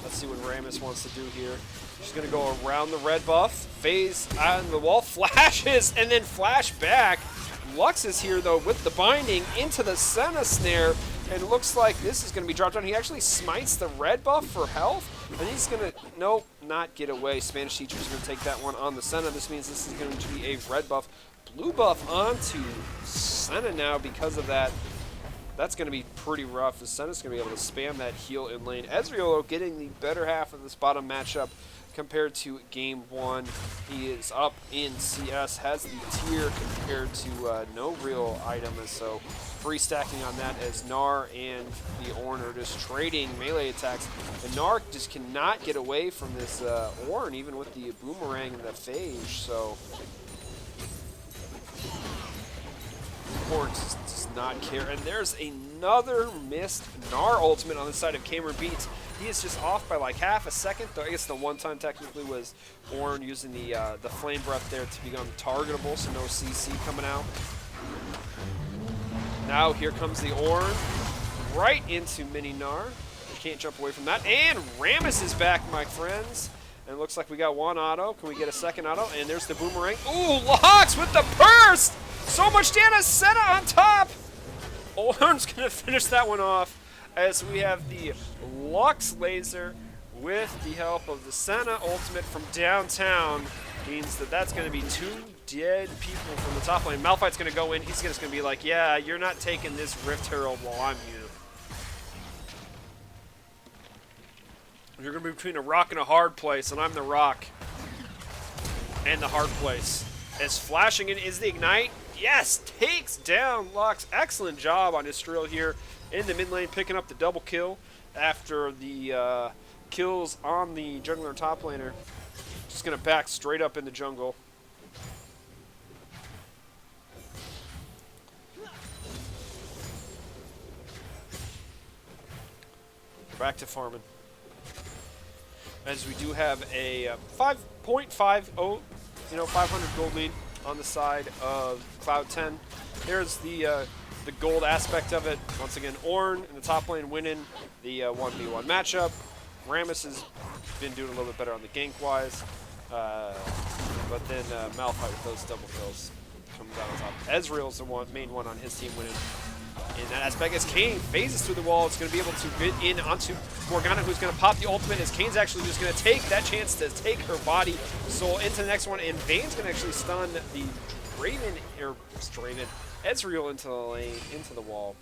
Let's see what Rammus wants to do here. She's going to go around the red buff. Phase on the wall. Flashes and then flash back. Lux is here, though, with the binding into the Senna snare. And it looks like this is going to be dropped down. He actually smites the red buff for health. And he's going to, nope, not get away. Spanish teacher's going to take that one on the Senna. This means this is going to be a red buff. Blue buff onto Senna now because of that. That's going to be pretty rough. The Senna's going to be able to spam that heal in lane. Ezreal getting the better half of this bottom matchup compared to game 1. He is up in CS, has the tier compared to no real item, so free stacking on that as Gnar and the Ornn are just trading melee attacks. And Gnar just cannot get away from this Ornn, even with the boomerang and the phage, so Ornn does not care. And there's another missed Gnar ultimate on the side of Cameron Beats. He is just off by like half a second, though I guess the one time technically was Ornn using the Flame Breath there to become targetable, so no CC coming out. Now here comes the Ornn, right into Mini Gnar. You can't jump away from that. And Rammus is back, my friends. And it looks like we got one auto. Can we get a second auto? And there's the boomerang. Ooh, Lux with the burst! So much damage, Senna on top! Ornn's gonna finish that one off as we have the Lux laser with the help of the Senna ultimate from downtown. Means that that's going to be 2 dead people from the top lane. Malphite's going to go in. He's just going to be like, yeah, you're not taking this Rift Herald while I'm here. You're going to be between a rock and a hard place, and I'm the rock and the hard place. As flashing in is the Ignite. Yes, takes down Lux. Excellent job on Ystriel here in the mid lane, picking up the double kill after the kills on the jungler top laner. Just going to back straight up in the jungle. Back to farming. As we do have a 5.50, 500 gold lead on the side of Cloud 10. There's the gold aspect of it. Once again, Ornn in the top lane winning the 1v1 matchup. Rammus has been doing a little bit better on the gank-wise. But then Malphite with those double kills comes out on top. Ezreal's the main one on his team winning in that aspect. As Kayn phases through the wall, it's going to be able to get in onto Morgana, who's going to pop the ultimate, as Kayn's actually just going to take that chance to take her body soul into the next one, and Vayne's going to actually stun the Ezreal into the lane, into the wall.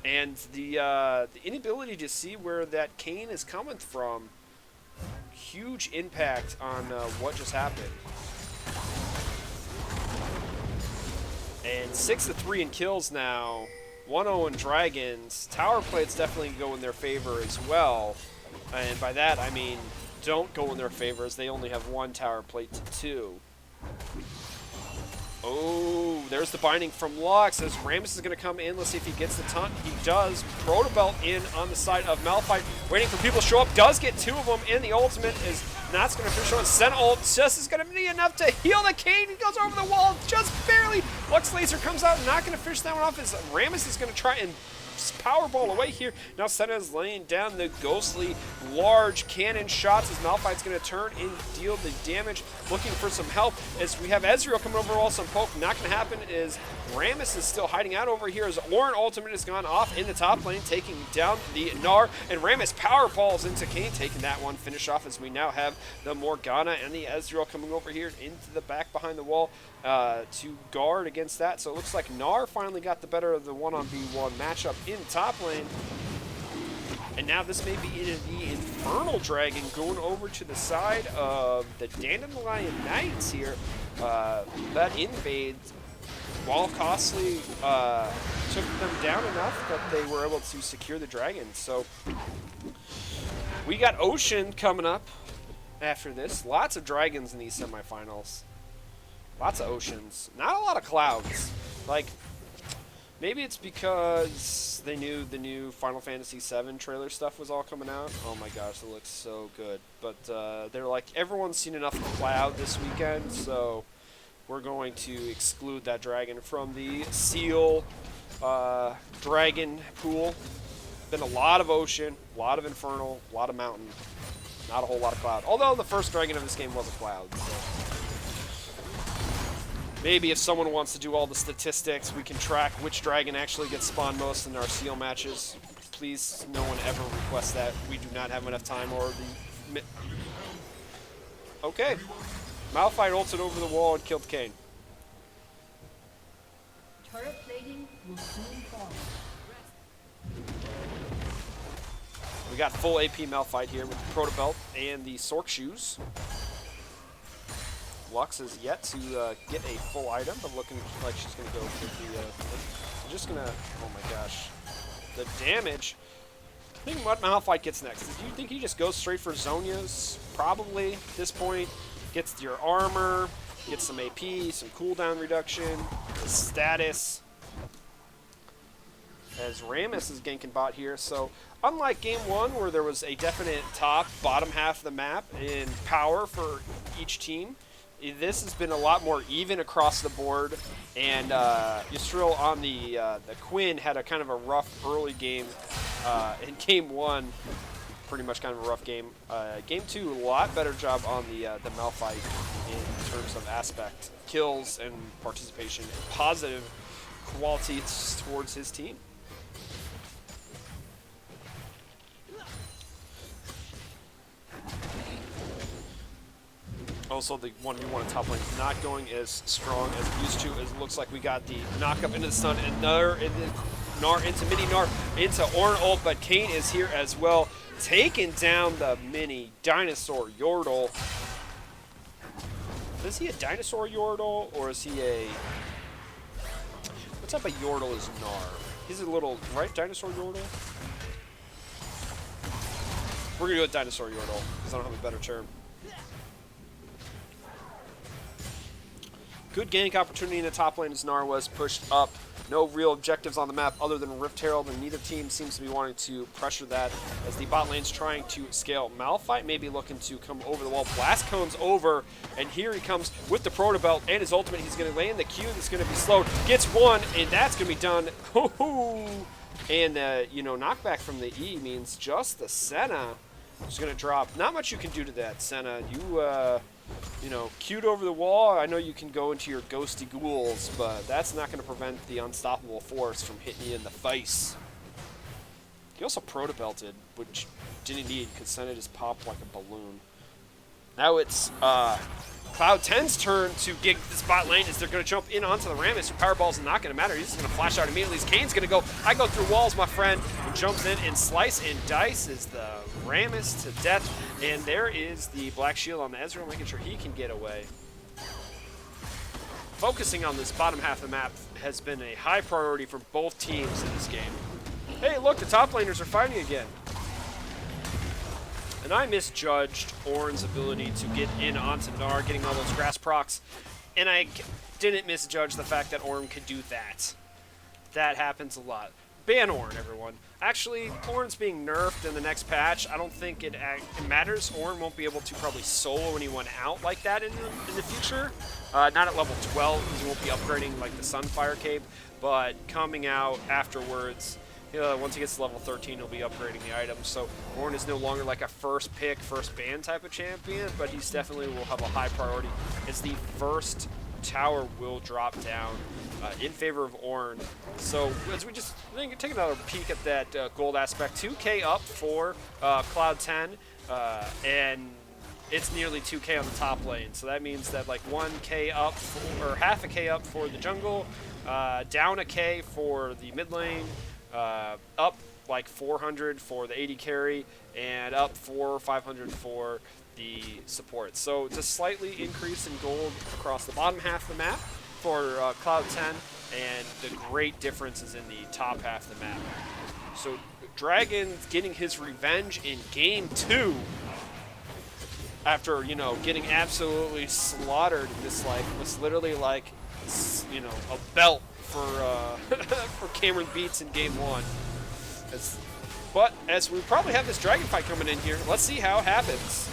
And the inability to see where that Kayn is coming from, huge impact on what just happened. And 6-3 in kills now, 1-0 in Dragons. Tower plates definitely go in their favor as well. And by that, I mean don't go in their favor, as they only have 1 tower plate to 2. Oh, there's the binding from Lux as Rammus is going to come in. Let's see if he gets the taunt. He does. Protobelt in on the side of Malphite, waiting for people to show up. Does get 2 of them, and the ultimate is not going to finish on. Senna ult just is going to be enough to heal the Kayn. He goes over the wall just barely. Lux laser comes out, not going to finish that one off as Rammus is going to try and powerball away here. Now Senna is laying down the ghostly large cannon shots as Malphite's going to turn and deal the damage, looking for some help as we have Ezreal coming over, all some poke. Not going to happen is Rammus is still hiding out over here as Ornn ultimate has gone off in the top lane, taking down the Gnar, and Rammus powerballs into Kayn, taking that one. Finish off as we now have the Morgana and the Ezreal coming over here into the back behind the wall to guard against that. So it looks like Gnar finally got the better of the 1-on-1 matchup in top lane. And now this may be the Infernal Dragon going over to the side of the Dandelion Knights here. That invade, while costly, took them down enough that they were able to secure the dragon. So we got Ocean coming up after this. Lots of dragons in these semifinals. Lots of oceans. Not a lot of clouds. Like, maybe it's because they knew the new Final Fantasy VII trailer stuff was all coming out. Oh my gosh, it looks so good. But they're like, everyone's seen enough cloud this weekend, so we're going to exclude that dragon from the Seal dragon pool. Been a lot of ocean, a lot of infernal, a lot of mountain. Not a whole lot of cloud. Although the first dragon of this game was a cloud. So maybe if someone wants to do all the statistics, we can track which dragon actually gets spawned most in our Seal matches. Please, no one ever request that. We do not have enough time or the... Okay. Malphite ulted over the wall and killed Kayn. Turret plating will soon fall. We got full AP Malphite here with the Proto Belt and the Sork Shoes. Lux is yet to get a full item, but looking like she's going to go for the... just going to... Oh my gosh. The damage. I think what Malphite gets next. Do you think he just goes straight for Zhonya's? Probably at this point. Gets your armor, gets some AP, some cooldown reduction, status. As Rammus is ganking bot here, so unlike game one where there was a definite top, bottom half of the map in power for each team, this has been a lot more even across the board, and Yusril on the Quinn had a kind of a rough early game in game one. Pretty much kind of a rough game. Game two, a lot better job on the Malphite in terms of aspect, kills, and participation, and positive qualities towards his team. Also, the 1v1 top lane is not going as strong as it used to. It looks like we got the knock up into the stun, and Gnar into mini Gnar into Ornn ult, but Kayn is here as well, taking down the mini dinosaur Yordle. Is he a dinosaur Yordle, or is he a... What type of Yordle is Gnar? He's a little, right, dinosaur Yordle? We're gonna go with dinosaur Yordle, because I don't have a better term. Good gank opportunity in the top lane as Gnar was pushed up. No real objectives on the map other than Rift Herald, and neither team seems to be wanting to pressure that as the bot lane's trying to scale. Malphite may be looking to come over the wall. Blast Cone's over, and here he comes with the Proto Belt and his ultimate. He's going to land the Q that's going to be slowed. Gets one, and that's going to be done. And, you know, knockback from the E means just the Senna is going to drop. Not much you can do to that, Senna. You know, Q'd over the wall. I know you can go into your ghosty ghouls, but that's not going to prevent the unstoppable force from hitting you in the face. He also proto-belted, which didn't need because Senna just popped like a balloon. Now it's Cloud 10's turn to gig this bot lane as they're going to jump in onto the Rammus. Your Powerball's not going to matter. He's just going to flash out immediately. Kayn's going to go, I go through walls, my friend, and jumps in and slice and dices the Rammus to death. And there is the Black Shield on the Ezreal, making sure he can get away. Focusing on this bottom half of the map has been a high priority for both teams in this game. Hey, look, the top laners are fighting again. And I misjudged Ornn's ability to get in onto Gnar, getting all those grass procs, and I didn't misjudge the fact that Ornn could do that. That happens a lot. Ban Ornn, everyone. Actually, Ornn's being nerfed in the next patch. I don't think it matters. Ornn won't be able to probably solo anyone out like that in the future. Not at level 12, because he won't be upgrading like the Sunfire Cape, but coming out afterwards... once he gets to level 13, he'll be upgrading the items. So Ornn is no longer like a first pick, first ban type of champion, but he's definitely will have a high priority. It's the first tower will drop down in favor of Ornn. So as we just take another peek at that gold aspect, 2k up for Cloud 10, and it's nearly 2k on the top lane. So that means that like 1k up, or half a k up for the jungle, down a k for the mid lane, up like 400 for the 80 carry and up 400 or 500 for the support. So just slightly increase in gold across the bottom half of the map for Cloud 10, and the great difference is in the top half of the map. So Dragon getting his revenge in game 2 after, you know, getting absolutely slaughtered. This like was literally like, you know, a belt for for Cameron Beats in game 1. But as we probably have this Dragon fight coming in here, let's see how it happens.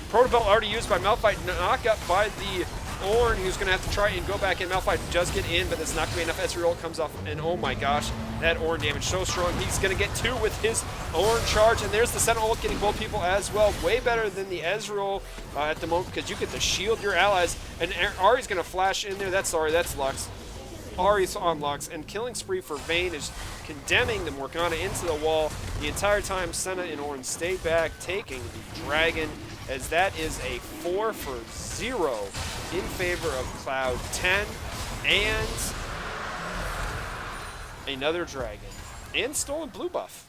Proto Belt already used by Malphite, knock up by the Ornn, who's going to have to try and go back in. Malphite does get in, but it's not going to be enough. Ezreal comes off, and oh my gosh, that Ornn damage so strong. He's going to get 2 with his Ornn charge, and there's the Sentinel ult getting both people as well. Way better than the Ezreal at the moment, because you get to shield your allies, and Ahri's going to flash in there. That's Lux. Ahri's on Lux, and killing spree for Vayne is condemning the Morgana into the wall. The entire time, Senna and Ornn stay back, taking the Dragon, as that is a 4-for-0 in favor of Cloud 10, and another Dragon, and stolen blue buff.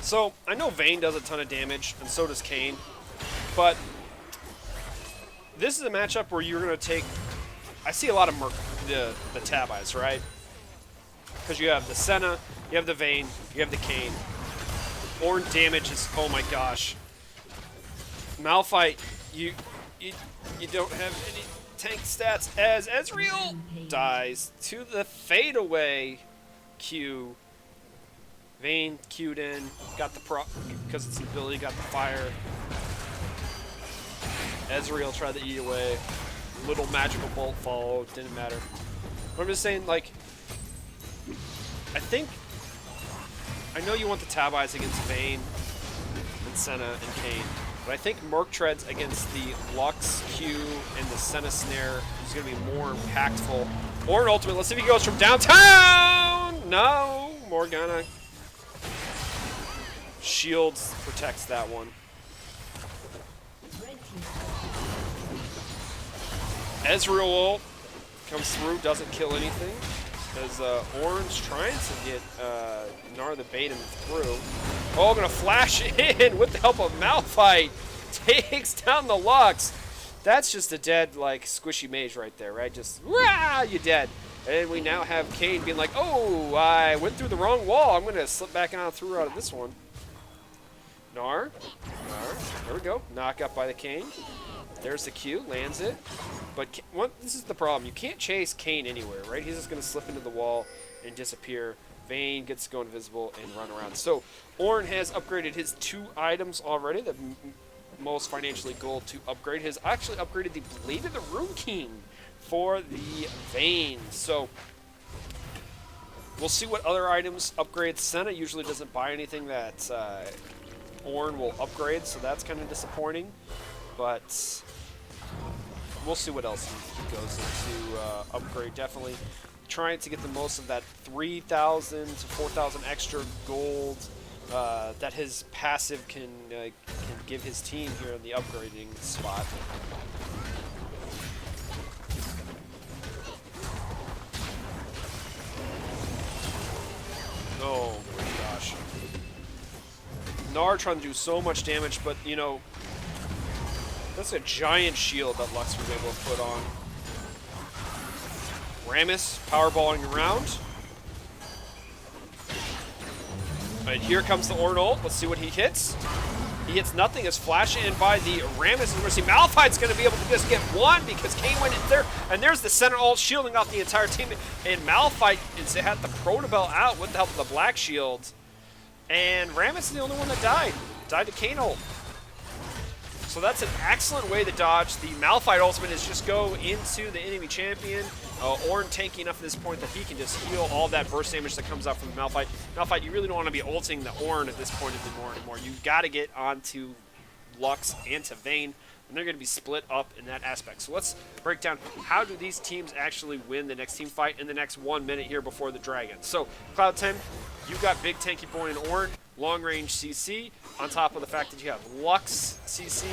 So, I know Vayne does a ton of damage, and so does Kayn, but this is a matchup where you're going to take... I see a lot of the Tab Eyes, right? Because you have the Senna, you have the Vayne, you have the Kayn. Ornn damage is... oh my gosh. Malphite, you don't have any tank stats, as Ezreal dies to the fadeaway Q. Vayne queued in, got the because it's an ability, got the fire. Ezreal tried to eat away. Little magical bolt followed, didn't matter. But I'm just saying, like, I know you want the Tab Eyes against Vayne and Senna and Kayn, but I think Merc Treads against the Lux Q and the Senna Snare is going to be more impactful. Or an ultimate, let's see if he goes from downtown! No! Morgana shields protects that one. Ezreal ult comes through, doesn't kill anything. As Ornn's trying to get Gnar the Baited through. Oh, gonna flash in with the help of Malphite. Takes down the Lux. That's just a dead, like, squishy mage right there, right? Just, rah, you're dead. And we now have Kayn being like, oh, I went through the wrong wall. I'm gonna slip back on through out of this one. Gnar, there we go. Knock up by the Kayn. There's the Q, lands it. But this is the problem. You can't chase Kayn anywhere, right? He's just going to slip into the wall and disappear. Vayne gets to go invisible and run around. So Ornn has upgraded his 2 items already, the most financially gold to upgrade. Has actually upgraded the Blade of the Rune King for the Vayne. So we'll see what other items upgrade. Senna usually doesn't buy anything that Ornn will upgrade, so that's kind of disappointing. But we'll see what else he goes into upgrade. Definitely trying to get the most of that 3,000 to 4,000 extra gold that his passive can give his team here in the upgrading spot. Oh my gosh. Gnar trying to do so much damage, but you know, that's a giant shield that Lux was able to put on. Rammus powerballing around. And here comes the Ornn ult. Let's see what he hits. He hits nothing as flash in by the Rammus. And we're going to see Malphite's going to be able to just get one because Kayn went in there. And there's the center ult shielding off the entire team. And Malphite had the Proto Belt out with the help of the Black Shield. And Rammus is the only one that died. Died to Kayn ult. So that's an excellent way to dodge. The Malphite ultimate is just go into the enemy champion. Ornn tanky enough at this point that he can just heal all that burst damage that comes out from the Malphite. Malphite, you really don't want to be ulting the Ornn at this point anymore. You got to get onto Lux and to Vayne. and they're going to be split up in that aspect. So let's break down how do these teams actually win the next team fight in the next 1 minute here before the Dragon. So Cloud10, you got big tanky boy in Ornn, long range CC, on top of the fact that you have Lux CC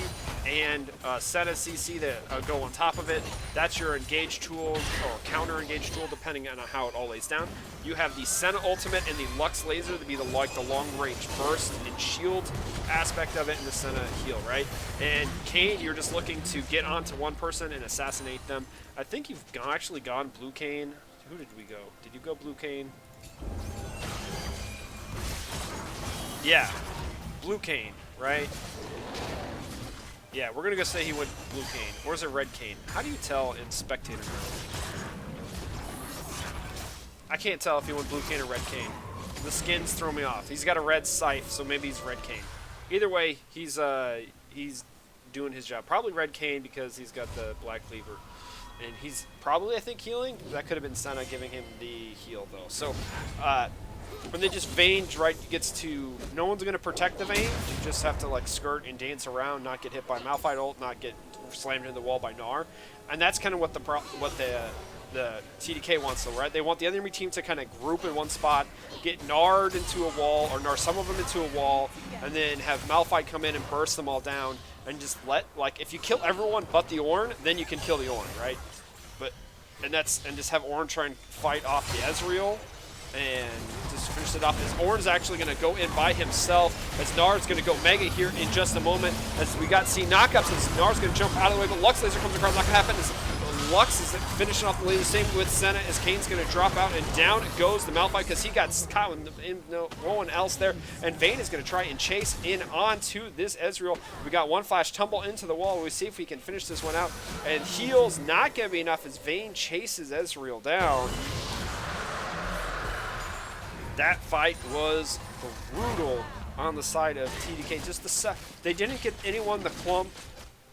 and Senna CC that go on top of it. That's your engage tool or counter engage tool, depending on how it all lays down. You have the Senna ultimate and the Lux laser to be the long range burst and shield aspect of it, and the Senna heal, right? And Kayn, you're just looking to get onto one person and assassinate them. I think you've actually gone blue Kayn. Who did we go? Did you go blue Kayn? Yeah, blue Kayn, right? Yeah, we're gonna go say he went blue Kayn. Or is it red Kayn? How do you tell in spectator mode? I can't tell if he went blue Kayn or red Kayn. The skins throw me off. He's got a red scythe, so maybe he's red Kayn. Either way, he's doing his job. Probably red Kayn because he's got the black cleaver. And he's probably, I think, healing. That could have been Senna giving him the heal, though. So, when they just Vayne right gets to, no one's gonna protect the Vayne. You just have to like skirt and dance around, not get hit by Malphite ult, not get slammed into the wall by Gnar, and that's kind of what the TDK wants, though, right? They want the enemy team to kind of group in one spot, get Gnar'd into a wall, or Gnar some of them into a wall, and then have Malphite come in and burst them all down, and just like if you kill everyone but the Ornn, then you can kill the Ornn, right? And just have Ornn try and fight off the Ezreal. And just finish it off. As Ornn's actually going to go in by himself, as Gnar's going to go mega here in just a moment. As we got C knockups, as Gnar's going to jump out of the way, but Lux laser comes across. Not going to happen. As Lux is finishing off the laser. Same with Senna, as Kayn's going to drop out, and down goes the Malphite because he got caught with no one else there. And Vayne is going to try and chase in onto this Ezreal. We got one flash tumble into the wall. We see if we can finish this one out. And heal's not going to be enough as Vayne chases Ezreal down. That fight was brutal on the side of TDK. They didn't get anyone the clump.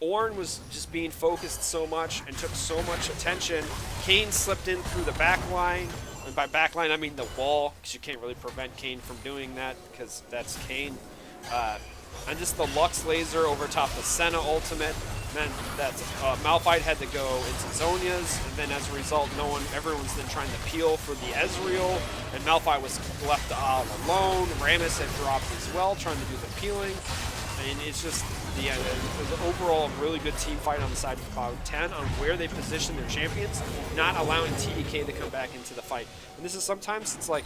Ornn was just being focused so much and took so much attention. Kayn slipped in through the back line. And by back line, I mean the wall, because you can't really prevent Kayn from doing that, because that's Kayn. And just the Lux laser over top the Senna ultimate meant that Malphite had to go into Zhonya's, and then as a result, everyone's then trying to peel for the Ezreal, and Malphite was left all alone. Rammus had dropped as well, trying to do the peeling, and it's just the overall really good team fight on the side of Cloud10 on where they position their champions, not allowing TDK to come back into the fight. And this is sometimes it's like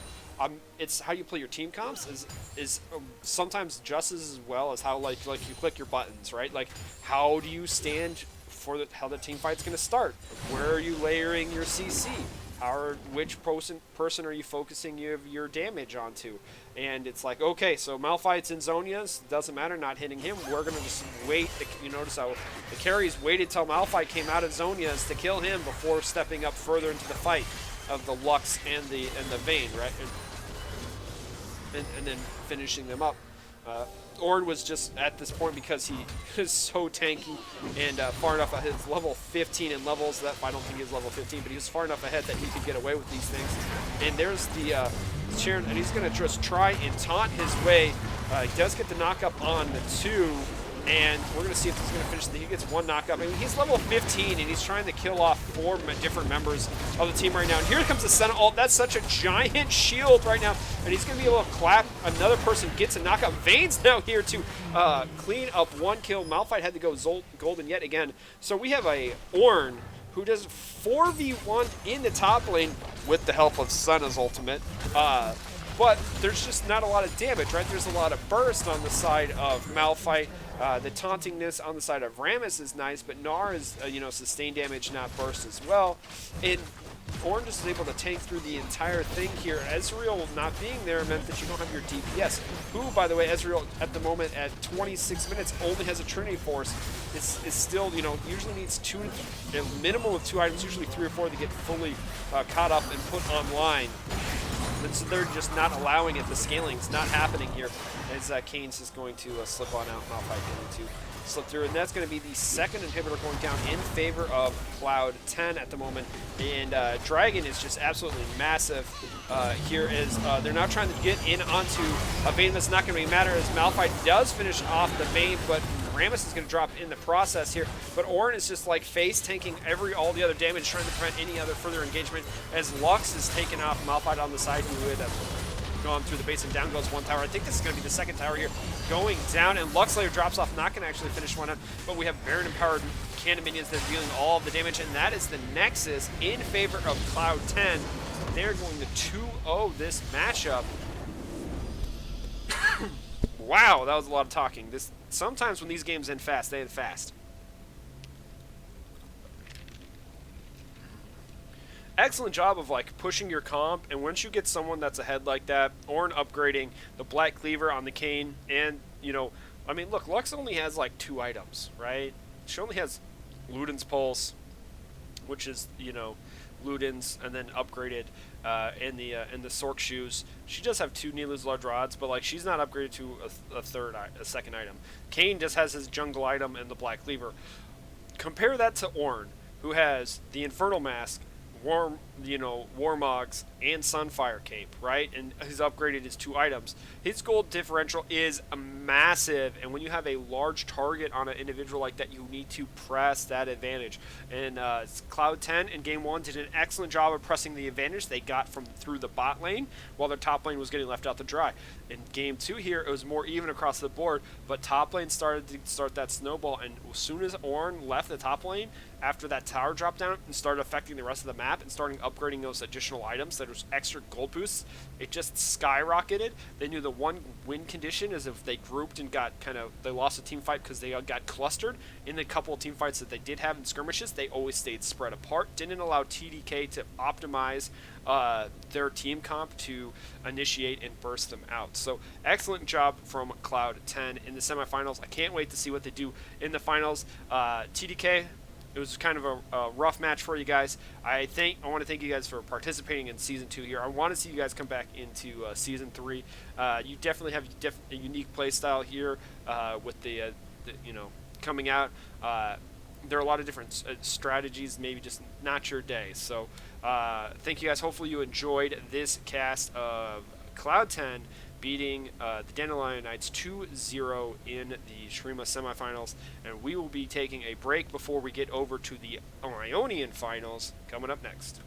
it's how you play your team comps is sometimes just as well as how like you click your buttons, right? Like how do you stand for how the team fight's going to start? Where are you layering your CC? Which person are you focusing your damage onto? And it's like, okay, so Malphite's in Zhonya's, doesn't matter, not hitting him. We're going to just wait. You notice how the carries waited till Malphite came out of Zhonya's to kill him before stepping up further into the fight of the Lux and the Vayne, right? And then finishing them up. Ornn was just at this point, because he is so tanky and far enough ahead. His level 15 in levels. That I don't think he's level 15, but he was far enough ahead that he could get away with these things. And there's the Sharon, and he's going to just try and taunt his way. He does get the knockup on the 2. And we're going to see if he's going to finish. He gets one knockup. I mean, he's level 15, and he's trying to kill off 4 different members of the team right now. And here comes the Senna ult. That's such a giant shield right now. And he's going to be able to clap. Another person gets a knockup. Vayne's now here to clean up one kill. Malphite had to go golden yet again. So we have a Ornn who does 4v1 in the top lane with the help of Senna's ultimate. But there's just not a lot of damage, right? There's a lot of burst on the side of Malphite. The tauntingness on the side of Rammus is nice, but Gnar is, sustained damage, not burst as well. And Ornn just is able to tank through the entire thing here. Ezreal not being there meant that you don't have your DPS, who, by the way, Ezreal at the moment at 26 minutes only has a Trinity Force. Is still, usually needs a minimum of 2 items, usually 3 or 4 to get fully caught up and put online. And so they're just not allowing it. The scaling's not happening here, as Kayn's just going to slip on out. Malphite going to slip through, and that's going to be the second inhibitor going down in favor of Cloud10 at the moment. And Dragon is just absolutely massive here, as they're now trying to get in onto a Vayne. That's not going to matter, as Malphite does finish off the Vayne, but Rammus is going to drop in the process here, but Ornn is just like face tanking all the other damage, trying to prevent any other further engagement as Lux is taken off Malphite on the side who would have gone through the base, and down goes one tower. I think this is going to be the second tower here going down, and Luxlayer drops off, not going to actually finish one out, but we have Baron empowered cannon minions that are dealing all of the damage, and that is the Nexus in favor of Cloud 10. They're going to 2-0 this matchup. Wow, that was a lot of talking. Sometimes when these games end fast, they end fast. Excellent job of like pushing your comp, and once you get someone that's ahead like that, Ornn upgrading the Black Cleaver on the Kayn, and you know, I mean, look, Lux only has like 2 items, right? She only has Luden's Pulse, which is, you know, Luden's, and then upgraded in the Sork shoes. She does have 2 Nilu's large rods, but like she's not upgraded to a second item. Kayn just has his jungle item and the Black Cleaver. Compare that to Ornn, who has the Infernal Mask, Warmogs, and Sunfire Cape, right? And he's upgraded his 2 items. His gold differential is massive, and when you have a large target on an individual like that, you need to press that advantage. And Cloud 10 in Game 1 did an excellent job of pressing the advantage they got through the bot lane, while their top lane was getting left out to dry. In Game 2 here, it was more even across the board, but top lane started to start that snowball, and as soon as Ornn left the top lane, after that tower dropped down and started affecting the rest of the map and starting upgrading those additional items that was extra gold boosts, it just skyrocketed. They knew the one win condition is if they grouped and they lost a team fight because they got clustered. In the couple of team fights that they did have in skirmishes, they always stayed spread apart, didn't allow TDK to optimize their team comp to initiate and burst them out. So excellent job from Cloud 10 in the semifinals. I can't wait to see what they do in the finals. TDK, it was kind of a rough match for you guys. I want to thank you guys for participating in Season 2 here. I want to see you guys come back into Season 3. You definitely have a unique play style here with the coming out. There are a lot of different strategies, maybe just not your day. So thank you guys. Hopefully you enjoyed this cast of Cloud 10 beating the Dandelion Knights 2-0 in the Shuriman semifinals, and we will be taking a break before we get over to the Ionian finals coming up next.